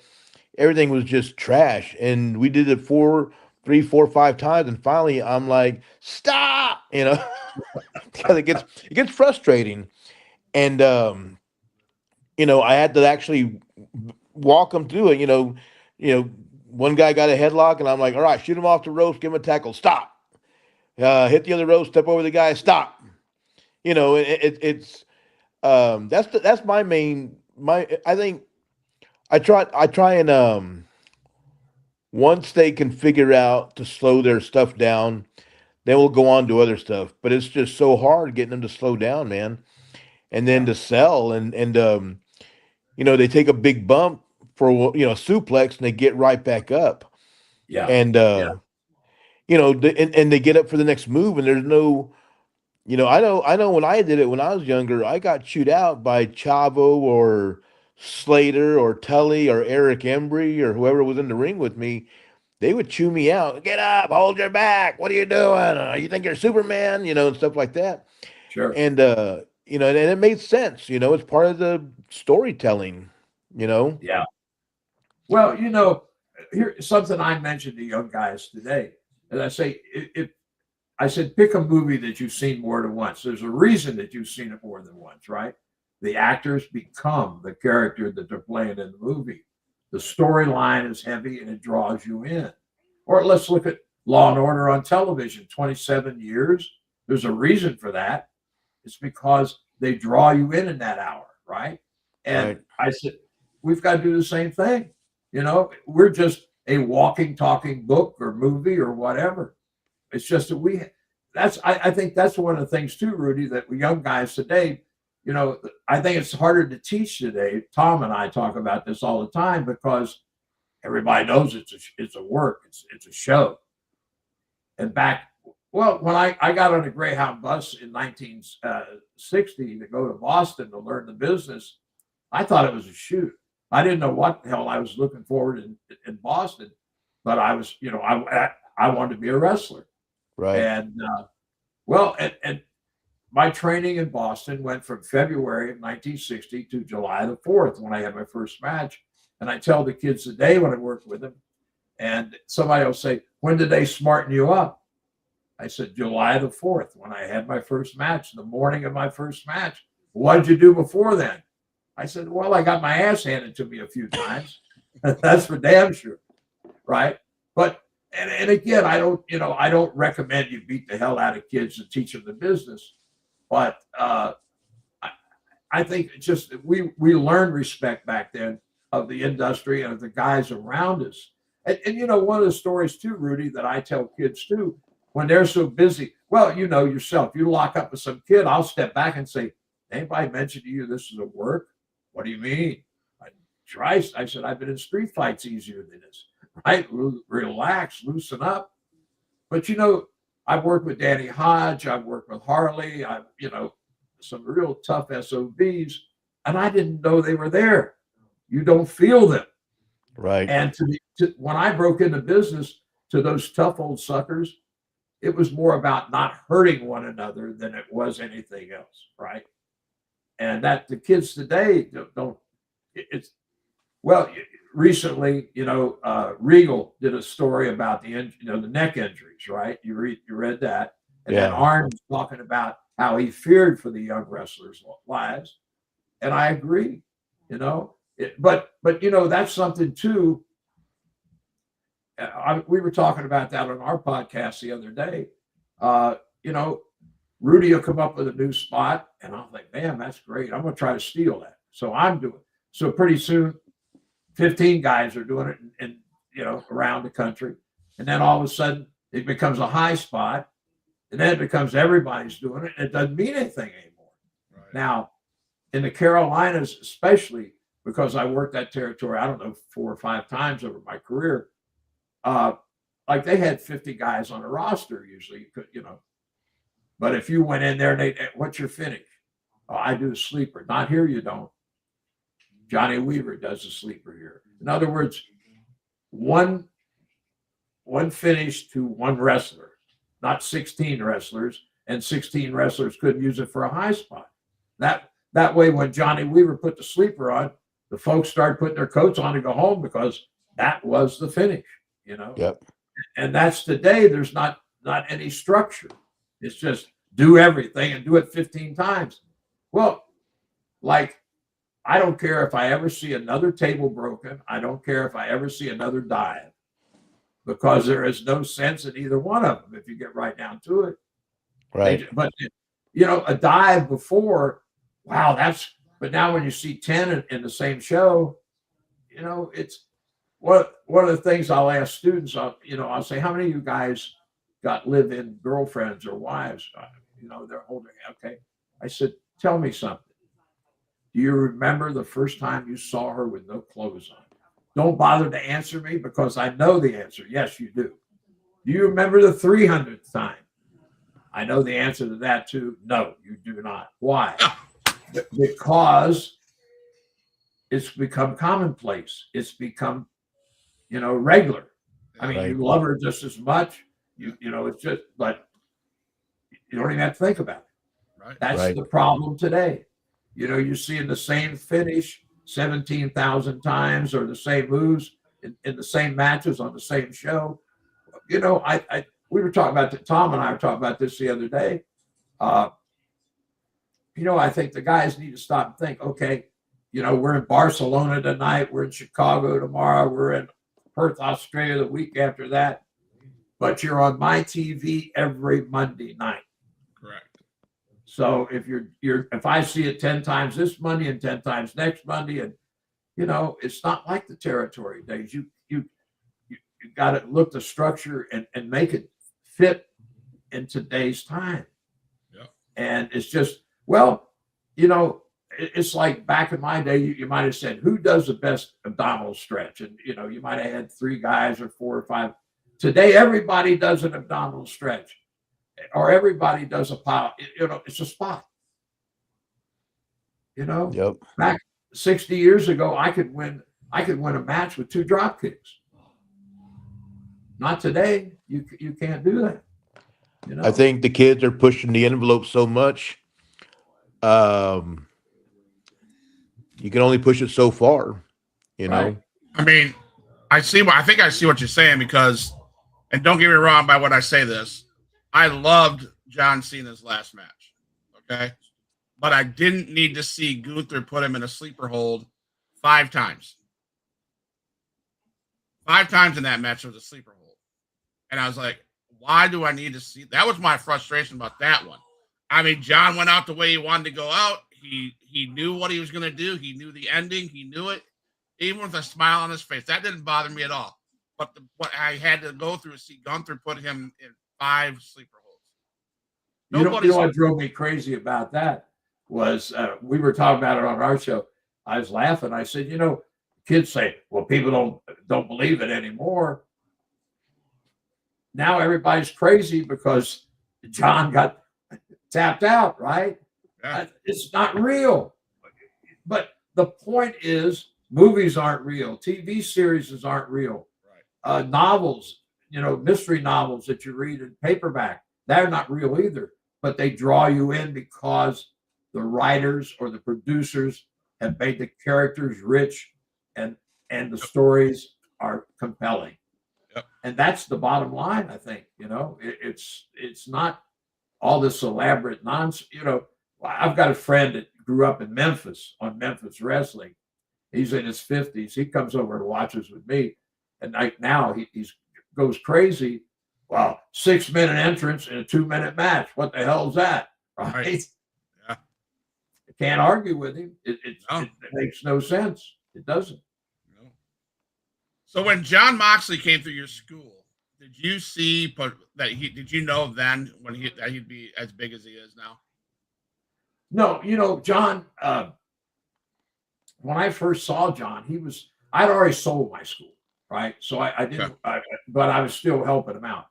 everything was just trash. And we did it 3, 4, 5 times, and finally I'm like, stop, you know, because it gets frustrating. And you know, I had to actually walk them through it. One guy got a headlock, and I'm like, all right, shoot him off the ropes, give him a tackle, stop. Hit the other rope, step over the guy, stop. You know, it's that's my main. I think I try and once they can figure out to slow their stuff down, then we'll go on to other stuff. But it's just so hard getting them to slow down, man, and then to sell, and you know, they take a big bump for, you know, a suplex, and they get right back up. Yeah. And you know, and they get up for the next move, and there's no, you know, I know when I did it when I was younger, I got chewed out by Chavo or Slater or Tully or Eric Embry or whoever was in the ring with me. They would chew me out. Get up, hold your back. What are you doing? You think you're Superman? You know, and stuff like that. Sure. And you know, and it made sense. You know, it's part of the storytelling. You know. Yeah. Well, you know, here's something I mentioned to young guys today. And I say, I said, pick a movie that you've seen more than once. There's a reason that you've seen it more than once, right? The actors become the character that they're playing in the movie. The storyline is heavy and it draws you in. Or let's look at Law and Order on television, 27 years. There's a reason for that. It's because they draw you in that hour, right? And Right. I said, we've got to do the same thing. You know, we're just a walking, talking book or movie or whatever. It's just that I think that's one of the things too, Rudy, that we young guys today, I think it's harder to teach today. Tom and I talk about this all the time because everybody knows it's a work, it's a show. And when I got on a Greyhound bus in 1960 to go to Boston to learn the business, I thought it was a shoot. I didn't know what the hell I was looking forward in Boston, but I was, I wanted to be a wrestler. Right. And and my training in Boston went from February of 1960 to July the 4th when I had my first match. And I tell the kids today when I work with them, and somebody will say, when did they smarten you up? I said, July the 4th, when I had my first match, the morning of my first match. What did you do before then? I said, well, I got my ass handed to me a few times. That's for damn sure. Right. But, and again, I don't recommend you beat the hell out of kids and teach them the business. But I think it's just we learned respect back then of the industry and of the guys around us. And one of the stories too, Rudy, that I tell kids too, when they're so busy, well, yourself, you lock up with some kid, I'll step back and say, anybody mentioned to you this is a work? What do you mean? I said, I've been in street fights easier than this, right? Relax, loosen up. But I've worked with Danny Hodge, I've worked with Harley, some real tough SOBs, and I didn't know they were there. You don't feel them. Right. And when I broke into business, to those tough old suckers, it was more about not hurting one another than it was anything else, right? And that the kids today don't. Recently, Regal did a story about the neck injuries, right? You read that, and then Arn was talking about how he feared for the young wrestlers' lives, and I agree. But that's something too. We were talking about that on our podcast the other day. Rudy will come up with a new spot, and I'm like, man, that's great. I'm going to try to steal that. So I'm doing. So pretty soon, 15 guys are doing it, and around the country, and then all of a sudden it becomes a high spot, and then it becomes everybody's doing it. And it doesn't mean anything anymore. Right. Now, in the Carolinas, especially because I worked that territory, I don't know, 4 or 5 times over my career. Like they had 50 guys on a roster usually, But if you went in there and what's your finish? Oh, I do a sleeper. Not here, you don't. Johnny Weaver does a sleeper here. In other words, one finish to one wrestler, not 16 wrestlers, and 16 wrestlers couldn't use it for a high spot. That way, when Johnny Weaver put the sleeper on, the folks started putting their coats on to go home because that was the finish, Yep. And that's today. There's not any structure. It's just do everything and do it 15 times. Well, I don't care if I ever see another table broken. I don't care if I ever see another dive, because there is no sense in either one of them if you get right down to it. Right. But a dive before, wow, but now when you see 10 in the same show, it's one of the things I'll ask students. I'll say, how many of you guys got live-in girlfriends or wives? They're holding. Okay, I said, tell me something. Do you remember the first time you saw her with no clothes on? Don't bother to answer me because I know the answer. Yes, you do. Do you remember the 300th time? I know the answer to that too. No, you do not. Why? Because it's become commonplace. It's become, regular. I mean, you love her just as much. It's just, but you don't even have to think about it. Right. That's the problem today. You're seeing the same finish 17,000 times, or the same moves in the same matches on the same show. We were talking about Tom and I were talking about this the other day. I think the guys need to stop and think, okay, we're in Barcelona tonight, we're in Chicago tomorrow, we're in Perth, Australia the week after that, but you're on my TV every Monday night. Correct. So if I see it 10 times this Monday and 10 times next Monday, and it's not like the territory days. You got to look the structure and make it fit in today's time. Yeah. And it's just, well, you know, it's like back in my day, you might have said, who does the best abdominal stretch? And, you know, you might have had 3 guys or 4 or 5. Today, everybody does an abdominal stretch, or everybody does a pile. You know, it's a spot. You know, Yep. back 60 years ago, I could win a match with 2 drop kicks. Not today. You can't do that. You know, I think the kids are pushing the envelope so much. Um, you can only push it so far, you know. Right. I mean, I think I see what you're saying because, and don't get me wrong by what I say this, I loved John Cena's last match. Okay. But I didn't need to see Gunther put him in a sleeper hold 5 times. 5 times in that match was a sleeper hold. And I was like, why do I need to see? That was my frustration about that one. I mean, John went out the way he wanted to go out. He knew what he was going to do. He knew the ending. He knew it. Even with a smile on his face. That didn't bother me at all. But what I had to go through is see Gunther put him in 5 sleeper holds. You know what drove me crazy about that was we were talking about it on our show. I was laughing. I said, you know, kids say, well, people don't believe it anymore. Now everybody's crazy because John got tapped out, right? Yeah. It's not real. But the point is, movies aren't real. TV series aren't real. Right. Novels, you know, mystery novels that you read in paperback, they're not real either. But they draw you in because the writers or the producers have made the characters rich and the stories are compelling. Yep. And that's the bottom line, I think. You know, it's not all this elaborate nonsense. You know, I've got a friend that grew up in Memphis on Memphis wrestling. He's in his 50s. He comes over and watches with me. And now he goes crazy. Well, 6-minute entrance in a 2-minute match. What the hell is that? Right? Yeah. I can't argue with him. It No. it makes no sense. It doesn't. No. So when John Moxley came through your school, did you see that did you know then that he'd be as big as he is now? No, you know, John, when I first saw John, I'd already sold my school, right? So I didn't, but I was still helping him out.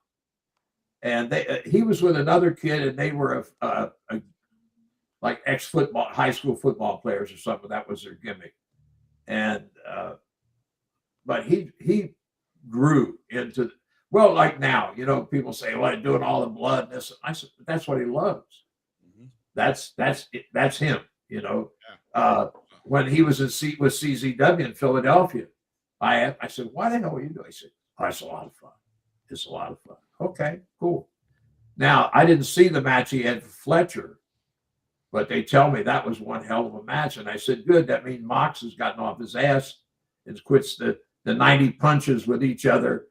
And he was with another kid, and they were like ex-football, high school football players or something. That was their gimmick. And but he grew into, well, like now, you know, people say, well, he's doing all the blood and this. I said, that's what he loves. Mm-hmm. That's him, you know. Yeah. When he was with CZW in Philadelphia, I said, why the hell are you doing? He said, oh, it's a lot of fun. It's a lot of fun. Okay, cool. Now, I didn't see the match he had for Fletcher, but they tell me that was one hell of a match. And I said, good. That means Mox has gotten off his ass and quits the 90 punches with each other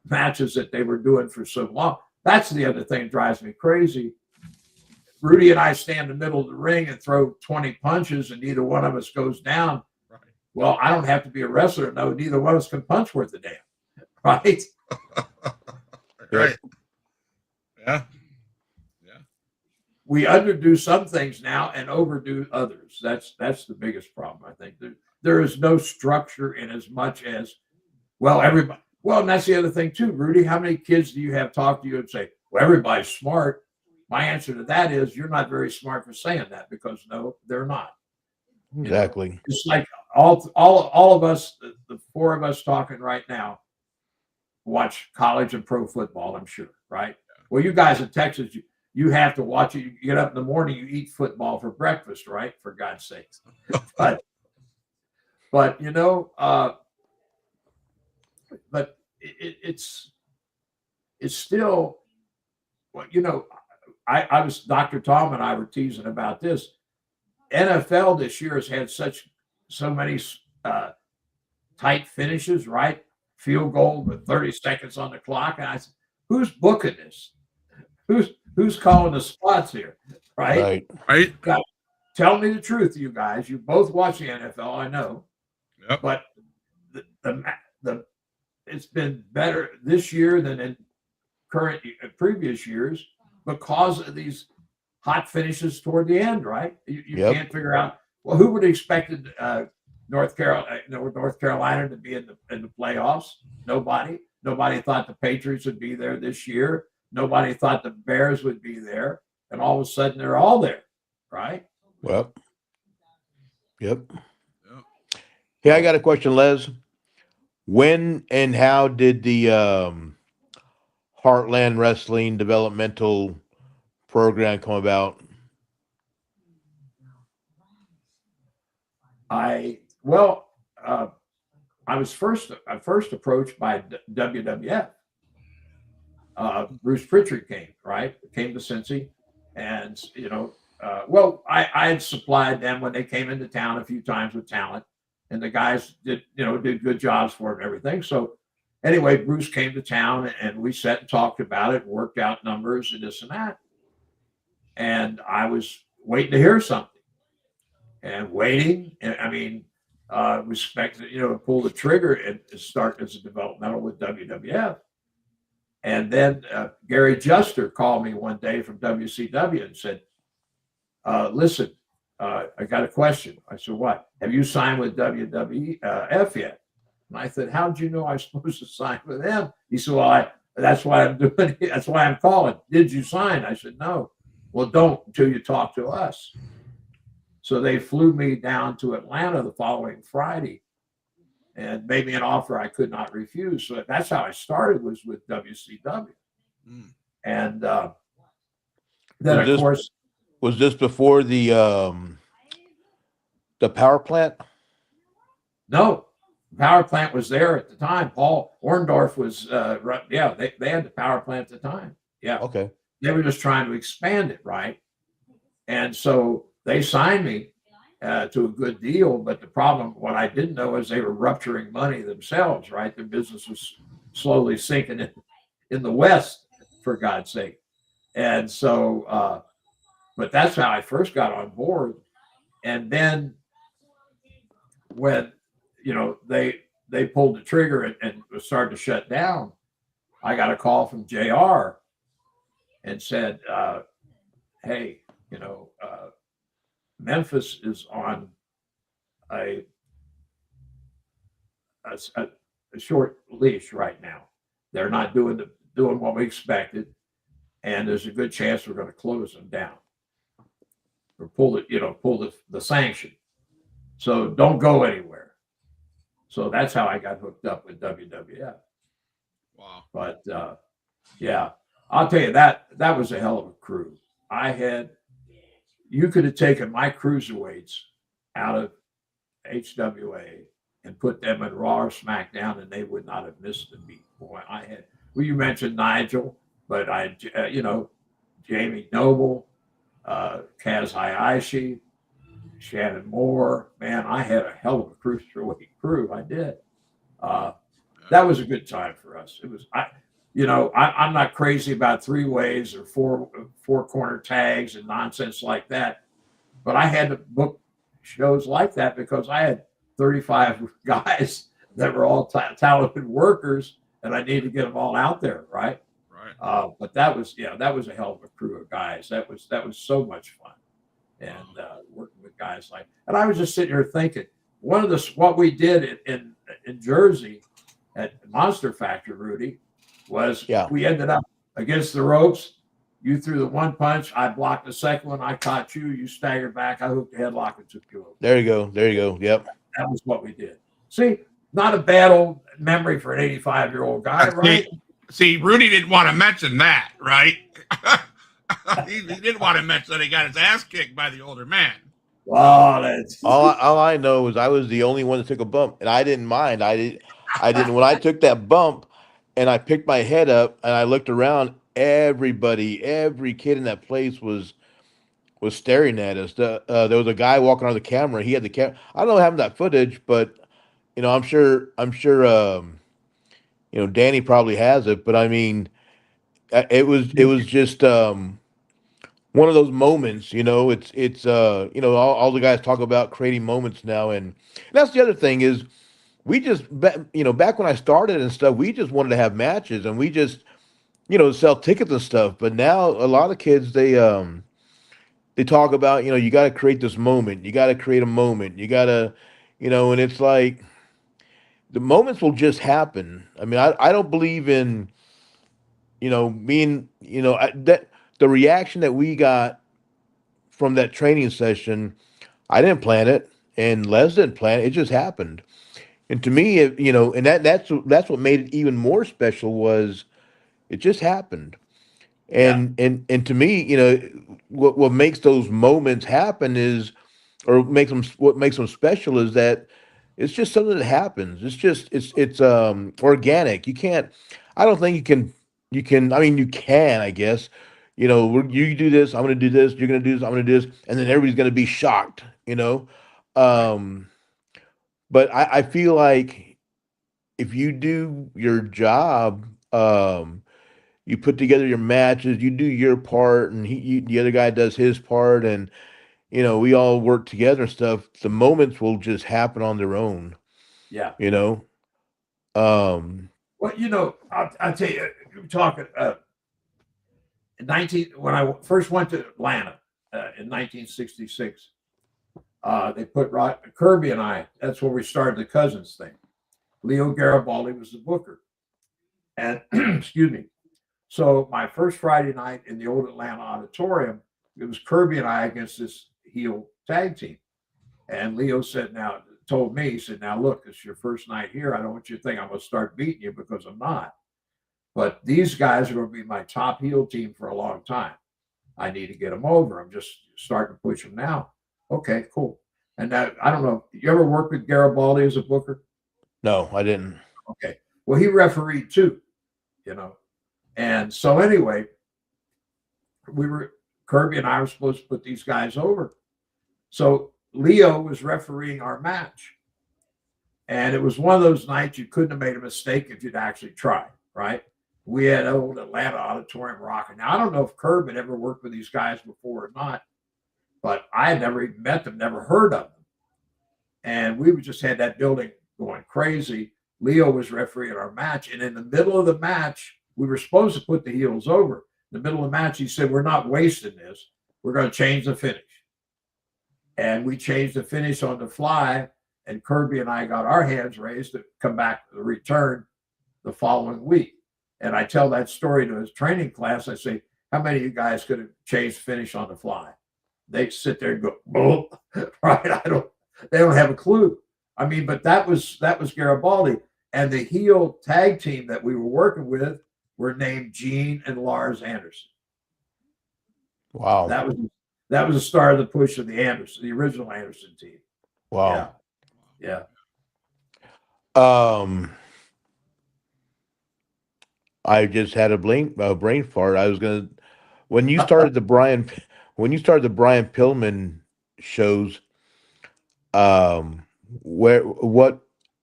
matches that they were doing for so long. That's the other thing that drives me crazy. Rudy and I stand in the middle of the ring and throw 20 punches and neither one of us goes down. Right. Well, I don't have to be a wrestler to know neither one of us can punch worth a damn. Right? Right. Yeah. Yeah. We underdo some things now and overdo others. That's the biggest problem, I think. There is no structure in as much as, well, everybody. Well, and that's the other thing too, Rudy. How many kids do you have talk to you and say, well, everybody's smart? My answer to that is you're not very smart for saying that, because no, they're not. Exactly. You know, it's like all of us, the 4 of us talking right now, watch college and pro football, I'm sure, right? Well, you guys in Texas, you have to watch it. You get up in the morning, you eat football for breakfast, right? For God's sakes. But you know, but it's still, well, you know, I was, Dr. Tom and I were teasing about this. NFL this year has had so many tight finishes, right? Field goal with 30 seconds on the clock. And I said, who's booking this? Who's calling the spots here? Right. Now, tell me the truth, you guys. You both watch the NFL, I know. Yep. But it's been better this year than in previous years. because of these hot finishes toward the end, right? You Yep. can't figure out, well, who would have expected North Carolina to be in the playoffs? Nobody. Nobody thought the Patriots would be there this year. Nobody thought the Bears would be there, and all of a sudden they're all there, right? Well, yep. Yep. Hey, I got a question, Les. When and how did the Heartland Wrestling developmental program come about? Well, I was first approached by WWF. Bruce Pritchard came to Cincy, and I had supplied them when they came into town a few times with talent, and the guys did good jobs for them and everything. So anyway, Bruce came to town, and we sat and talked about it, worked out numbers and this and that, and I was waiting to hear something. And waiting. I mean, was expected, to pull the trigger and start as a developmental with WWF. And then Gary Juster called me one day from WCW and said, listen, I got a question. I said, what? Have you signed with WWF yet? And I said, how did you know I was supposed to sign with them? He said, well, that's why I'm doing it. That's why I'm calling. Did you sign? I said, no. Well, don't until you talk to us. So they flew me down to Atlanta the following Friday and made me an offer I could not refuse. So that's how I started, was with WCW. Mm. And then, of course. Was this before the power plant? No, the power plant was there at the time. Paul Orndorff was, they had the power plant at the time. Yeah. Okay. They were just trying to expand it, right? And so they signed me to a good deal, but the problem, what I didn't know, is they were rupturing money themselves, right? Their business was slowly sinking in the West, for God's sake. And so, but that's how I first got on board. And then when, they pulled the trigger and started to shut down, I got a call from JR and said, hey, Memphis is on a short leash right now. They're not doing what we expected, and there's a good chance we're going to close them down or pull the sanction. So don't go anywhere. So that's how I got hooked up with WWF. Wow. But yeah, I'll tell you, that was a hell of a crew. You could have taken my cruiserweights out of HWA and put them in Raw or SmackDown, and they would not have missed a beat. Boy, you mentioned Nigel, but Jamie Noble, Kaz Hayashi, Shannon Moore. Man, I had a hell of a cruiserweight crew. I did. That was a good time for us. It was, I'm not crazy about 3-ways or four corner tags and nonsense like that, but I had to book shows like that because I had 35 guys that were all talented workers, and I needed to get them all out there, right? Right. But that was a hell of a crew of guys. That was so much fun, and working with guys and I was just sitting here thinking, what we did in Jersey at Monster Factor, Rudy, was we ended up against the ropes. You threw the one punch, I blocked the second one, I caught you, you staggered back, I hooked the headlock and took you over. There you go. Yep. That was what we did. See, not a bad old memory for an 85-year-old guy, right? See, Rudy didn't want to mention that, right? he didn't want to mention that he got his ass kicked by the older man. Wow, that's all I know is I was the only one that took a bump, and I didn't mind. I didn't when I took that bump and I picked my head up and I looked around, every kid in that place was staring at us. There was a guy walking on the camera. He had the camera. I don't know having that footage, but I'm sure Danny probably has it. But I mean, it was just one of those moments. It's all the guys talk about creating moments now, and that's the other thing is we just back when I started and stuff, we just wanted to have matches, and we just sell tickets and stuff. But now a lot of kids they talk about, you got to create this moment. You got to create a moment. You got to, and it's like the moments will just happen. I mean, I don't believe in, being, that the reaction that we got from that training session, I didn't plan it, and Les didn't plan it. It just happened. And to me, and that's what made it even more special was it just happened. Yeah. And to me, what makes those moments happen is, or makes them what makes them special is that it's just something that happens. It's organic. You can't. I don't think you can. You can. I mean, you can. I guess. You do this. I'm going to do this. You're going to do this. I'm going to do this, and then everybody's going to be shocked. Right. Um, but I feel like if you do your job, you put together your matches, you do your part, and the other guy does his part, and we all work together and stuff. The moments will just happen on their own. Yeah. You know. Um, Well, I'll tell you, you were talking in 19 when I first went to Atlanta in 1966. They put Kirby and I. That's where we started the cousins thing. Leo Garibaldi was the booker, and excuse me. So my first Friday night in the old Atlanta auditorium, it was Kirby and I against this heel tag team. And Leo told me, he said, now look, it's your first night here. I don't want you to think I'm going to start beating you because I'm not. But these guys are going to be my top heel team for a long time. I need to get them over. I'm just starting to push them now. Okay, cool. And that, I don't know, you ever work with Garibaldi as a booker? no, I didn't. Okay. Well, he refereed too, you know. And so anyway, Kirby and I were supposed to put these guys over. So Leo was refereeing our match. And it was one of those nights you couldn't have made a mistake if you'd actually tried, right? We had old Atlanta auditorium rocking. Now, I don't know if Kirby had ever worked with these guys before or not, but I had never even met them, never heard of them. And we just had that building going crazy. Leo was refereeing our match. And in the middle of the match, we were supposed to put the heels over. In the middle of the match, he said, we're not wasting this. We're going to change the finish. And we changed the finish on the fly. And Kirby and I got our hands raised to come back to the return the following week. And I tell that story to his training class. I say, how many of you guys could have changed finish on the fly? They sit there and go, boom, right? They don't have a clue. I mean, but that was Garibaldi. And the heel tag team that we were working with were named Gene and Lars Anderson. Wow. That was the start of the push of the original Anderson team. Wow. Yeah. I just had a brain fart. I was gonna when you started the Brian Pillman shows. Where what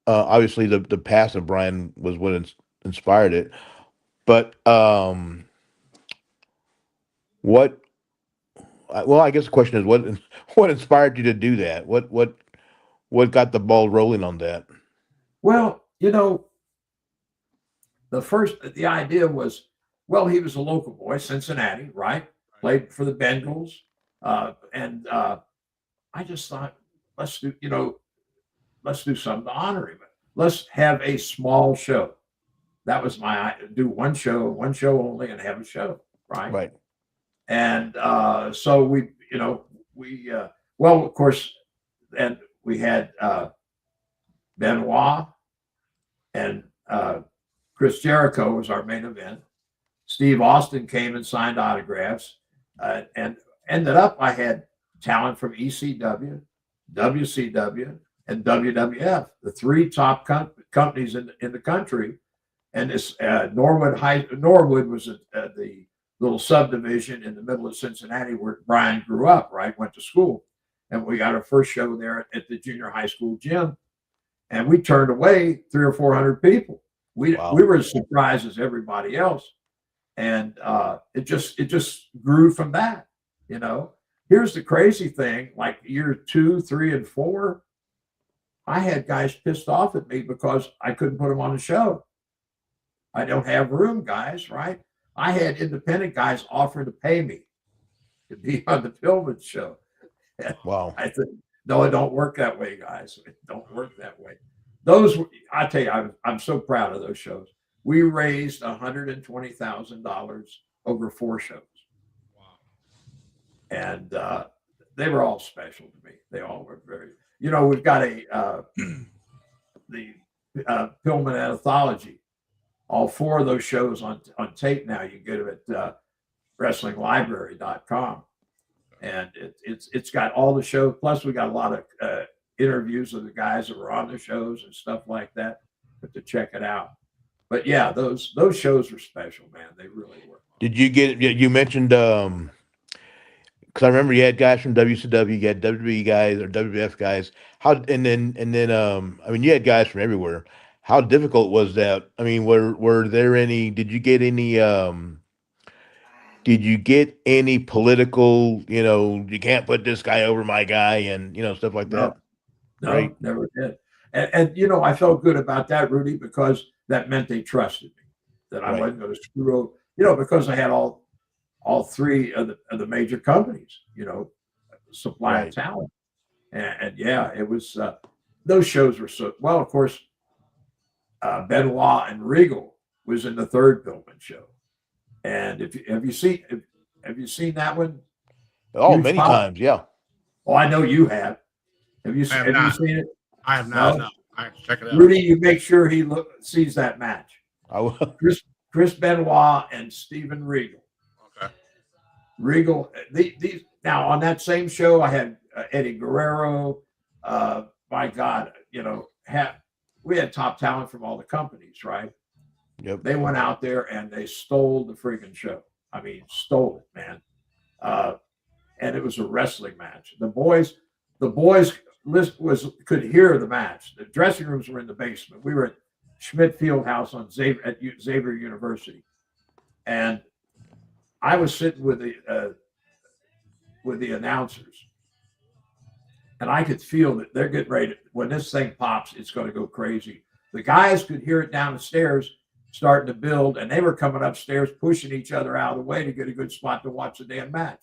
obviously the past of Brian was what inspired it, but what? Well, I guess the question is what what inspired you to do that? What got the ball rolling on that? Well, the idea was, well, he was a local boy, Cincinnati, right? Played for the Bengals. And I just thought, let's do something to honor him. Let's have a small show. That was do one show only and have a show, right? Right. And so well, of course, and we had Benoit and Chris Jericho was our main event. Steve Austin came and signed autographs, and ended up I had talent from ECW, WCW, and WWF, the three top companies in the country. And this Norwood was the little subdivision in the middle of Cincinnati where Brian grew up, right? Went to school. And we got our first show there at the junior high school gym. And we turned away 300 or 400 people. We were as surprised as everybody else. And it just grew from that, Here's the crazy thing, like year 2, 3, and 4, I had guys pissed off at me because I couldn't put them on the show. I don't have room, guys, right? I had independent guys offer to pay me to be on the Pillman show. And Wow. I said, no, it don't work that way, guys. It don't work that way. Those, I tell you, I'm so proud of those shows. We raised $120,000 over 4 shows. Wow. And they were all special to me. They all were very, we've got the Pillman Anthology. All 4 of those shows on tape now. You can get them at wrestlinglibrary.com. And it's got all the shows. Plus, we got a lot of interviews of the guys that were on the shows and stuff like that. But to check it out. But yeah, those shows were special, man. They really were. Did you get? You mentioned because I remember you had guys from WCW, you had WWE guys or WWF guys. How and then I mean you had guys from everywhere. How difficult was that? I mean, were there any? Did you get any? Did you get any political? You can't put this guy over my guy, and stuff like that. No, Right? never did. And I felt good about that, Rudy, because that meant they trusted me, that I Right. wasn't going to screw up, because I had all 3 of the major companies, supplying Right. talent. And yeah, it was, those shows were so, well, of course, Benoit and Regal was in the 3rd Pillman show. And have you seen that one? Oh, Huge many pop. times, yeah. Oh, I know you have. Have you I have you not. seen it? I have not. No? No. I have to check it out. Rudy, you make sure he sees that match. I will. Chris Benoit and Steven Regal. Okay. Regal. These now on that same show, I had Eddie Guerrero. My God, we had top talent from all the companies, right? Yep. They went out there and they stole the freaking show. I mean, stole it, man. And it was a wrestling match. The boys could hear the match. The dressing rooms were in the basement. We were at Schmidt Fieldhouse on Xavier University, and I was sitting with the announcers, and I could feel that they're getting ready. When this thing pops, it's going to go crazy. The guys could hear it down the stairs starting to build, and they were coming upstairs, pushing each other out of the way to get a good spot to watch the damn match.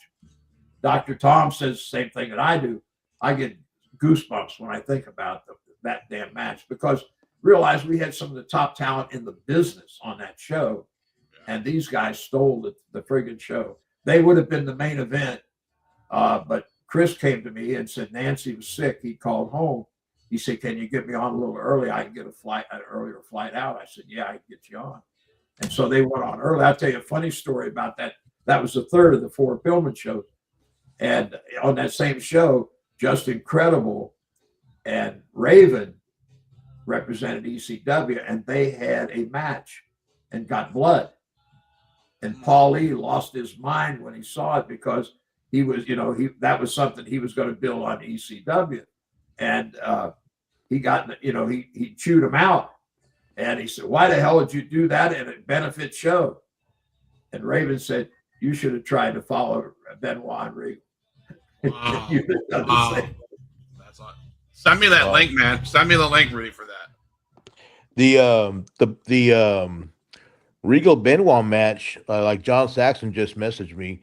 Dr. Tom says the same thing that I do. I get goosebumps when I think about that damn match, because realize we had some of the top talent in the business on that show, and these guys stole the friggin' show. They would have been the main event, but Chris came to me and said Nancy was sick. He called home. He said, "Can you get me on a little early? I can get an earlier flight out." I said, "Yeah, I can get you on." And so they went on early. I'll tell you a funny story about that. That was the 3rd of the 4 Pillman shows. And on that same show, Just Incredible and Raven represented ECW, and they had a match and got blood. And Paulie lost his mind when he saw it, because he was, that was something he was going to build on ECW. And he got, he chewed him out. And he said, "Why the hell did you do that in a benefit show?" And Raven said, "You should have tried to follow Benoit and Regal." Wow. You would have done the same. That's awesome. Send me that Wow. link, man. Send me the link, Rudy, for that. The Regal Benoit match, like John Saxon just messaged me.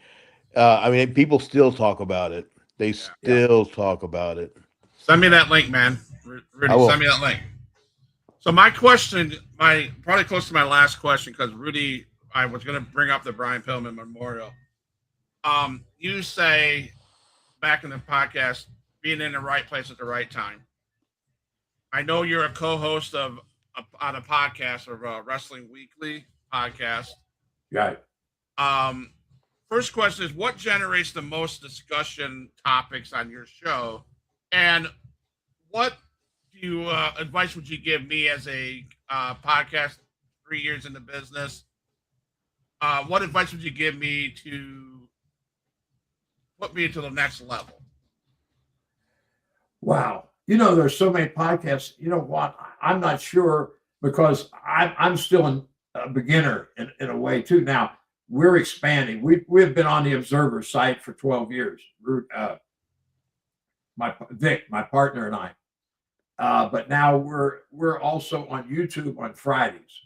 I mean, people still talk about it. They still talk about it. Send me that link, man. Rudy, I will. send me that link. So my question, probably close to my last question, because Rudy, I was going to bring up the Brian Pillman Memorial. You say back in the podcast, being in the right place at the right time. I know you're a co-host on a podcast, of Wrestling Weekly podcast. Right. First question is, what generates the most discussion topics on your show, and what advice would you give me as a podcast 3 years in the business? What advice would you give me to put me to the next level? Wow. There's so many podcasts. You know what? I'm not sure, because I'm still a beginner in a way too. Now we're expanding. We've been on the Observer site for 12 years. Vic, my partner, and I. But now we're also on YouTube on Fridays.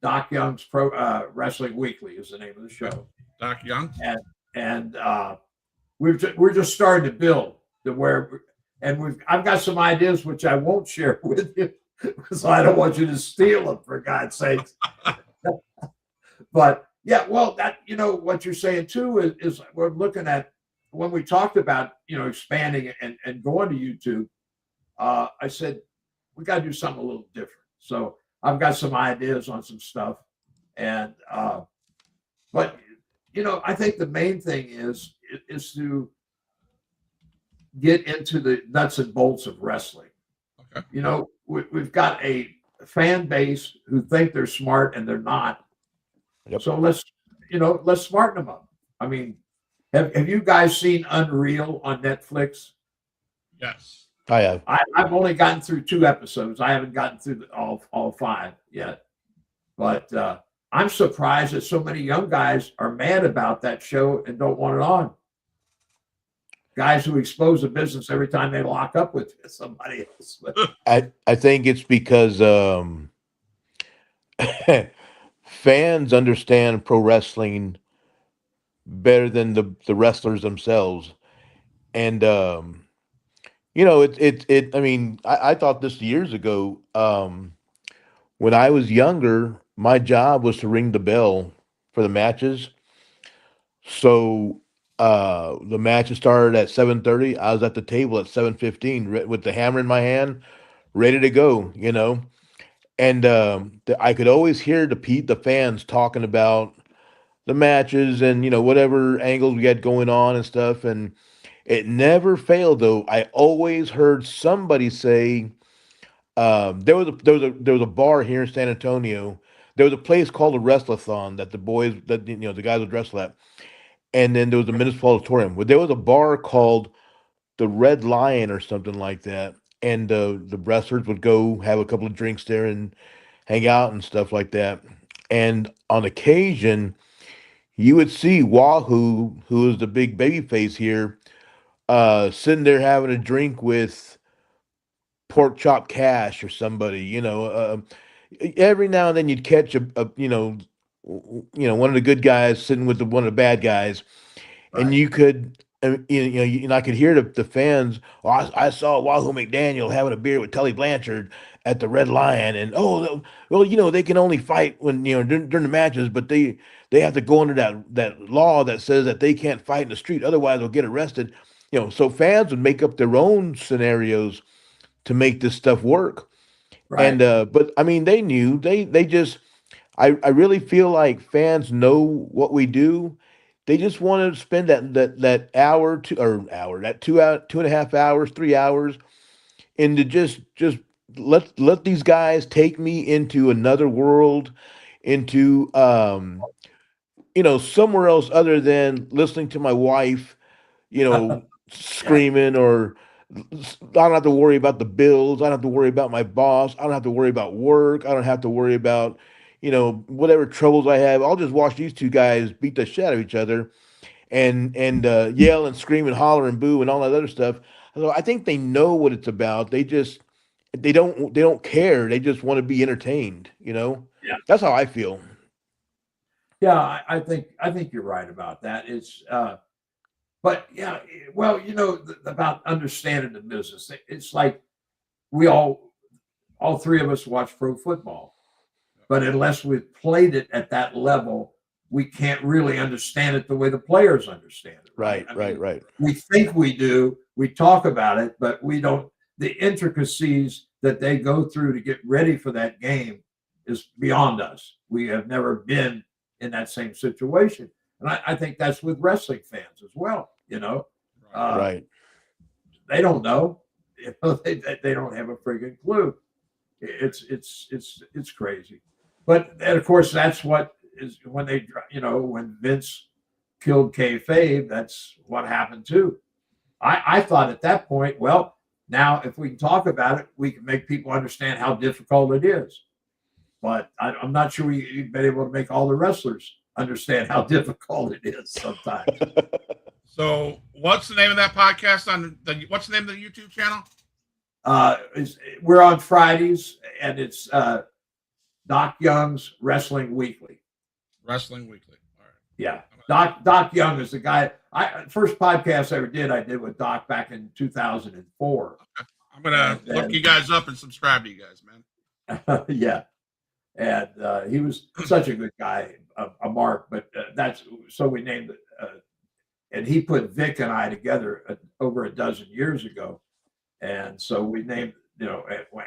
Doc Young's Pro Wrestling Weekly is the name of the show. Doc Young. And we're just starting to build to where, and I've got some ideas which I won't share with you because I don't want you to steal them, for God's sakes. But yeah, well, that, what you're saying too is we're looking at when we talked about, expanding and going to YouTube. I said we got to do something a little different. So I've got some ideas on some stuff, and but I think the main thing is to get into the nuts and bolts of wrestling. Okay. We've got a fan base who think they're smart and they're not. Yep. So let's smarten them up. I mean, have you guys seen Unreal on Netflix? Yes. I have. I've only gotten through 2 episodes. I haven't gotten through all 5 yet. But I'm surprised that so many young guys are mad about that show and don't want it on. Guys who expose the business every time they lock up with somebody else. I think it's because fans understand pro wrestling better than the wrestlers themselves, and I mean, I thought this years ago. When I was younger, my job was to ring the bell for the matches. So the matches started at 7:30. I was at the table at 7:15 with the hammer in my hand, ready to go. And I could always hear the fans talking about the matches and whatever angles we had going on and stuff. And it never failed though. I always heard somebody say there was a bar here in San Antonio. There was a place called the Wrestlathon that the guys would wrestle at, and then there was a municipal auditorium. But there was a bar called the Red Lion or something like that, and the wrestlers would go have a couple of drinks there and hang out and stuff like that. And on occasion, you would see Wahoo, who is the big baby face here, sitting there having a drink with Pork Chop Cash or somebody. Every now and then you'd catch one of the good guys sitting with one of the bad guys, and Right. you could. And I could hear the fans. Oh, I saw Wahoo McDaniel having a beer with Tully Blanchard at the Red Lion, and well, they can only fight when during the matches, but they have to go under that law that says that they can't fight in the street, otherwise they'll get arrested. So fans would make up their own scenarios to make this stuff work. Right. And but I mean, they knew they just. I really feel like fans know what we do. They just want to spend that hour that 2.5 hours, 3 hours, and to just let these guys take me into another world, into somewhere else other than listening to my wife, Yeah. screaming, or I don't have to worry about the bills. I don't have to worry about my boss. I don't have to worry about work. I don't have to worry about, whatever troubles I have. I'll just watch these two guys beat the shit out of each other and yell and scream and holler and boo and all that other stuff. So I think they know what it's about. They don't care. They just want to be entertained. Yeah. That's how I feel. Yeah, I think you're right about that. It's but yeah, well, about understanding the business. It's like we all 3 of us watch pro football, but unless we've played it at that level, we can't really understand it the way the players understand it. Right, I right, mean, right. we think we do. We talk about it, but we don't. The intricacies that they go through to get ready for that game is beyond us. We have never been in that same situation. And I think that's with wrestling fans as well. Right. They don't know. They don't have a friggin' clue. It's crazy. But and of course, that's what is when when Vince killed kayfabe. That's what happened too. I thought at that point, well, now if we can talk about it, we can make people understand how difficult it is. But I'm not sure we've been able to make all the wrestlers understand how difficult it is sometimes. So, what's the name of that podcast what's the name of the YouTube channel? We're on Fridays, and it's Doc Young's Wrestling Weekly. Wrestling Weekly. All right. Yeah. Doc Young is the guy. First podcast I ever did, I did with Doc back in 2004. I'm gonna look you guys up and subscribe to you guys, man. Yeah. And he was such a good guy, a Mark. But that's so we named it. And he put Vic and I together over a dozen years ago. And so we named,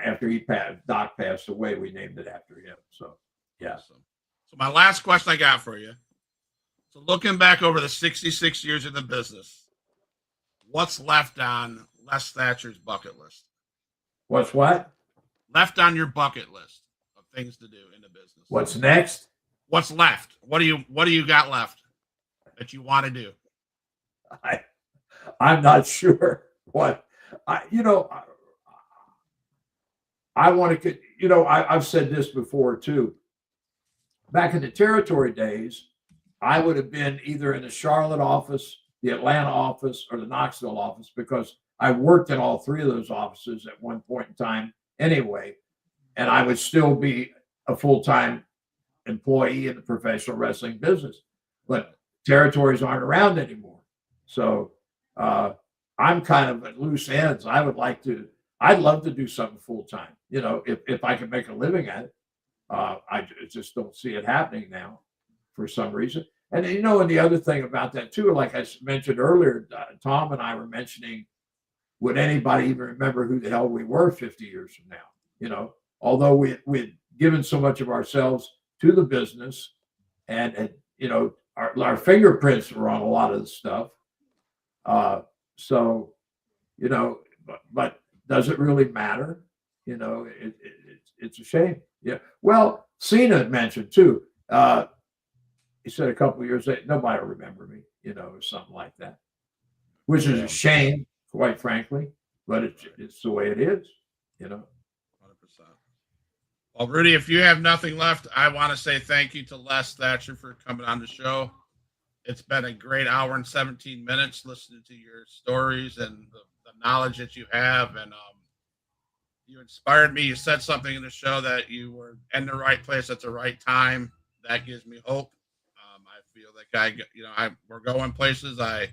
after Doc passed away, we named it after him. So, yeah. So my last question I got for you. So looking back over the 66 years in the business, what's left on Les Thatcher's bucket list? What's what? Left on your bucket list of things to do in the business. What's next? What's left? What do you got left that you want to do? I'm not sure what I want to, I've said this before too. Back in the territory days, I would have been either in the Charlotte office, the Atlanta office, or the Knoxville office because I worked in all three of those offices at one point in time anyway. And I would still be a full-time employee in the professional wrestling business. But territories aren't around anymore. So I'm kind of at loose ends. I'd love to do something full-time, if I could make a living at it. I just don't see it happening now for some reason. And, and the other thing about that too, like I mentioned earlier, Tom and I were mentioning, would anybody even remember who the hell we were 50 years from now? Although we'd given so much of ourselves to the business and our fingerprints were on a lot of the stuff. So, but does it really matter? It's a shame. Yeah. Well, Cena mentioned too. He said a couple of years later, nobody will remember me, or something like that, which is a shame, quite frankly. But it's the way it is, 100%. Well, Rudy, if you have nothing left, I want to say thank you to Les Thatcher for coming on the show. It's been a great hour and 17 minutes listening to your stories and the knowledge that you have. And you inspired me. You said something in the show that you were in the right place at the right time. That gives me hope. I feel like we're going places. I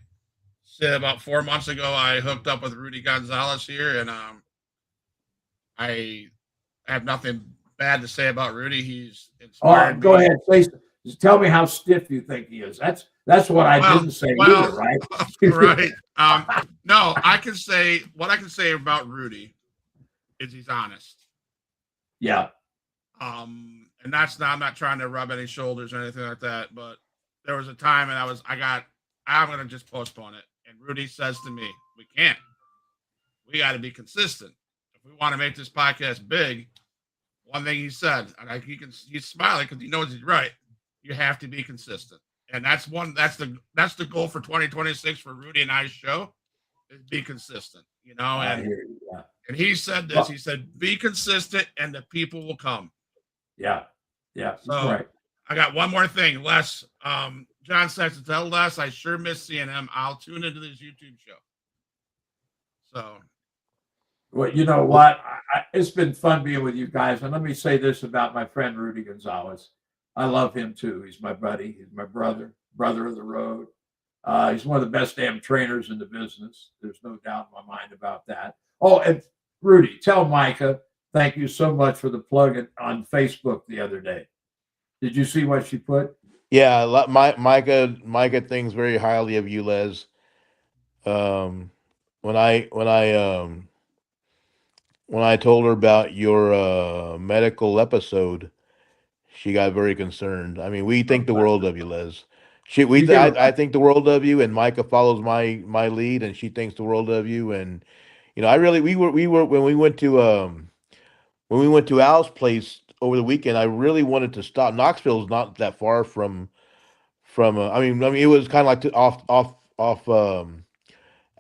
said about 4 months ago, I hooked up with Rudy Gonzalez here, and I have nothing bad to say about Rudy. He's inspired. Go ahead, please. Just tell me how stiff you think he is. That's what I didn't say either, right? Right. No, what I can say about Rudy is he's honest. Yeah. And I'm not trying to rub any shoulders or anything like that, but there was a time and I'm going to just postpone it. And Rudy says to me, we can't. We got to be consistent. If we want to make this podcast big, one thing he said, and he's smiling because he knows he's right. You have to be consistent. And that's the goal for 2026 for Rudy and I's show is be consistent, I hear you, yeah. And he said this, he said, be consistent and the people will come. Yeah. Yeah. So right. I got one more thing. Les, John says to tell Les, I sure miss seeing him. I'll tune into this YouTube show. So. Well, you know what? It's been fun being with you guys. And let me say this about my friend, Rudy Gonzalez. I love him too. He's my buddy. He's my brother of the road. He's one of the best damn trainers in the business. There's no doubt in my mind about that. Oh, and Rudy, tell Micah, thank you so much for the plug on Facebook the other day. Did you see what she put? Yeah, Micah thinks very highly of you, Les. When I told her about your medical episode, she got very concerned. I mean, we think the world of you, Les. I think the world of you, and Micah follows my lead, and she thinks the world of you. And we were when we went to Al's place over the weekend. I really wanted to stop. Knoxville is not that far from. I mean, it was kind of like off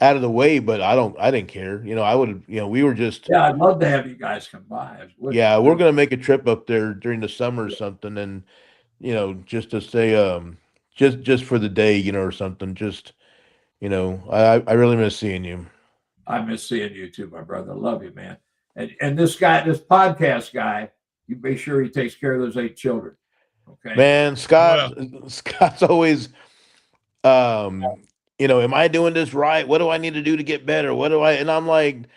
out of the way, but I didn't care. I would, we were just. Yeah, I'd love to have you guys come by. Yeah, we're going to make a trip up there during the summer or something. And, just to say, just for the day, or something, just, I really miss seeing you. I miss seeing you too, my brother. I love you, man. And this podcast guy, you make sure he takes care of those 8 children. Okay. Man, Scott's always, am I doing this right? What do I need to do to get better? And I'm like,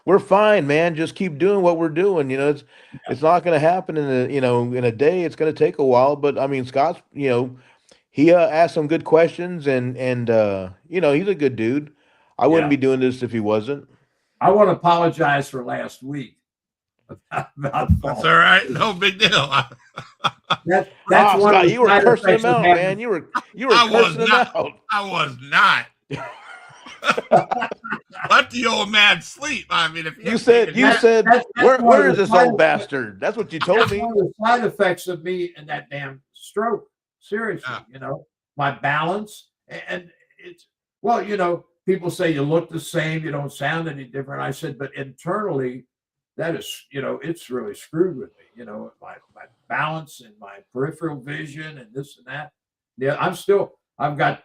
we're fine, man. Just keep doing what we're doing. It's not going to happen in a day. It's going to take a while, but I mean, Scott's, he asked some good questions and he's a good dude. I wouldn't be doing this if he wasn't. I want to apologize for last week. That's all right. No big deal. That's one Scott, of you were cursing him out, man. You were cursing him out. I was not. Let the old man sleep. I mean, if you said, where is this old bastard? That's what you told me. One of the side effects of me and that damn stroke. Seriously, my balance and it's people say you look the same, you don't sound any different. I said, but internally, that is, it's really screwed with me. My balance and my peripheral vision and this and that. Yeah, I've got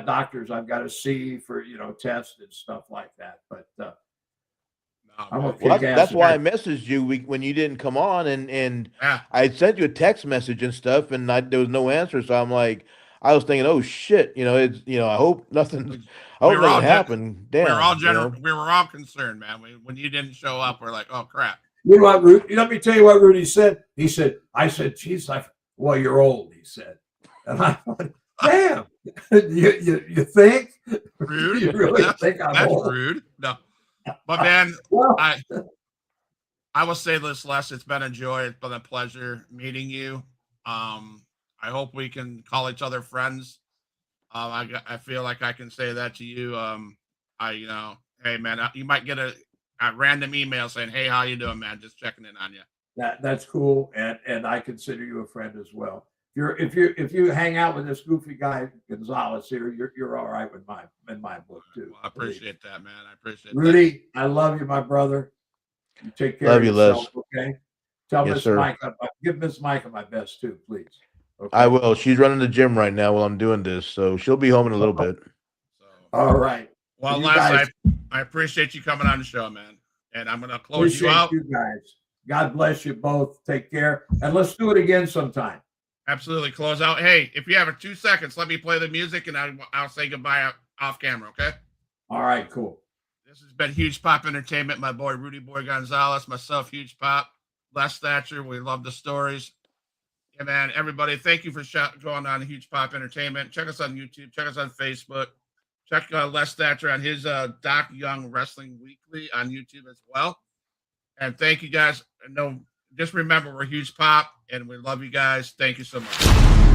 doctors I've got to see for tests and stuff like that. But that's why I messaged you when you didn't come on, and I sent you a text message and stuff, and there was no answer. So I'm like, I was thinking, oh shit, I hope nothing happened. Damn, we were all concerned, man. When you didn't show up, we're like, oh crap. You know what, Rudy? Let me tell you what Rudy said. I said, geez, well, you're old. He said, and I thought, damn, you think? Rude? You really think I'm old? That's rude. No. But man, I will say this, Les. It's been a joy. It's been a pleasure meeting you. I hope we can call each other friends. I feel like I can say that to you. Hey man, you might get a random email saying, "Hey, how you doing, man? Just checking in on you." That's cool, and I consider you a friend as well. If you hang out with this goofy guy Gonzalez here, you're all right in my book too. Well, I appreciate that, man. I appreciate Rudy, I love you, my brother. You take care of yourself, okay? Tell Miss Micah, give Miss Micah my best too, please. Okay? I will. She's running the gym right now while I'm doing this, so she'll be home in a little bit. All right. Well, Les, I appreciate you coming on the show, man. And I'm gonna close you out. You guys. God bless you both. Take care, and let's do it again sometime. Absolutely. Close out. Hey, if you have 2 seconds, let me play the music and I'll say goodbye off camera. Okay. All right, cool. This has been Huge Pop Entertainment. My boy, Rudy Boy Gonzalez, myself, Huge Pop, Les Thatcher. We love the stories. Yeah, man. Everybody, thank you for going on Huge Pop Entertainment. Check us on YouTube. Check us on Facebook. Check Les Thatcher on his Doc Young Wrestling Weekly on YouTube as well. And thank you guys. Just remember, we're Huge Pop, and we love you guys. Thank you so much.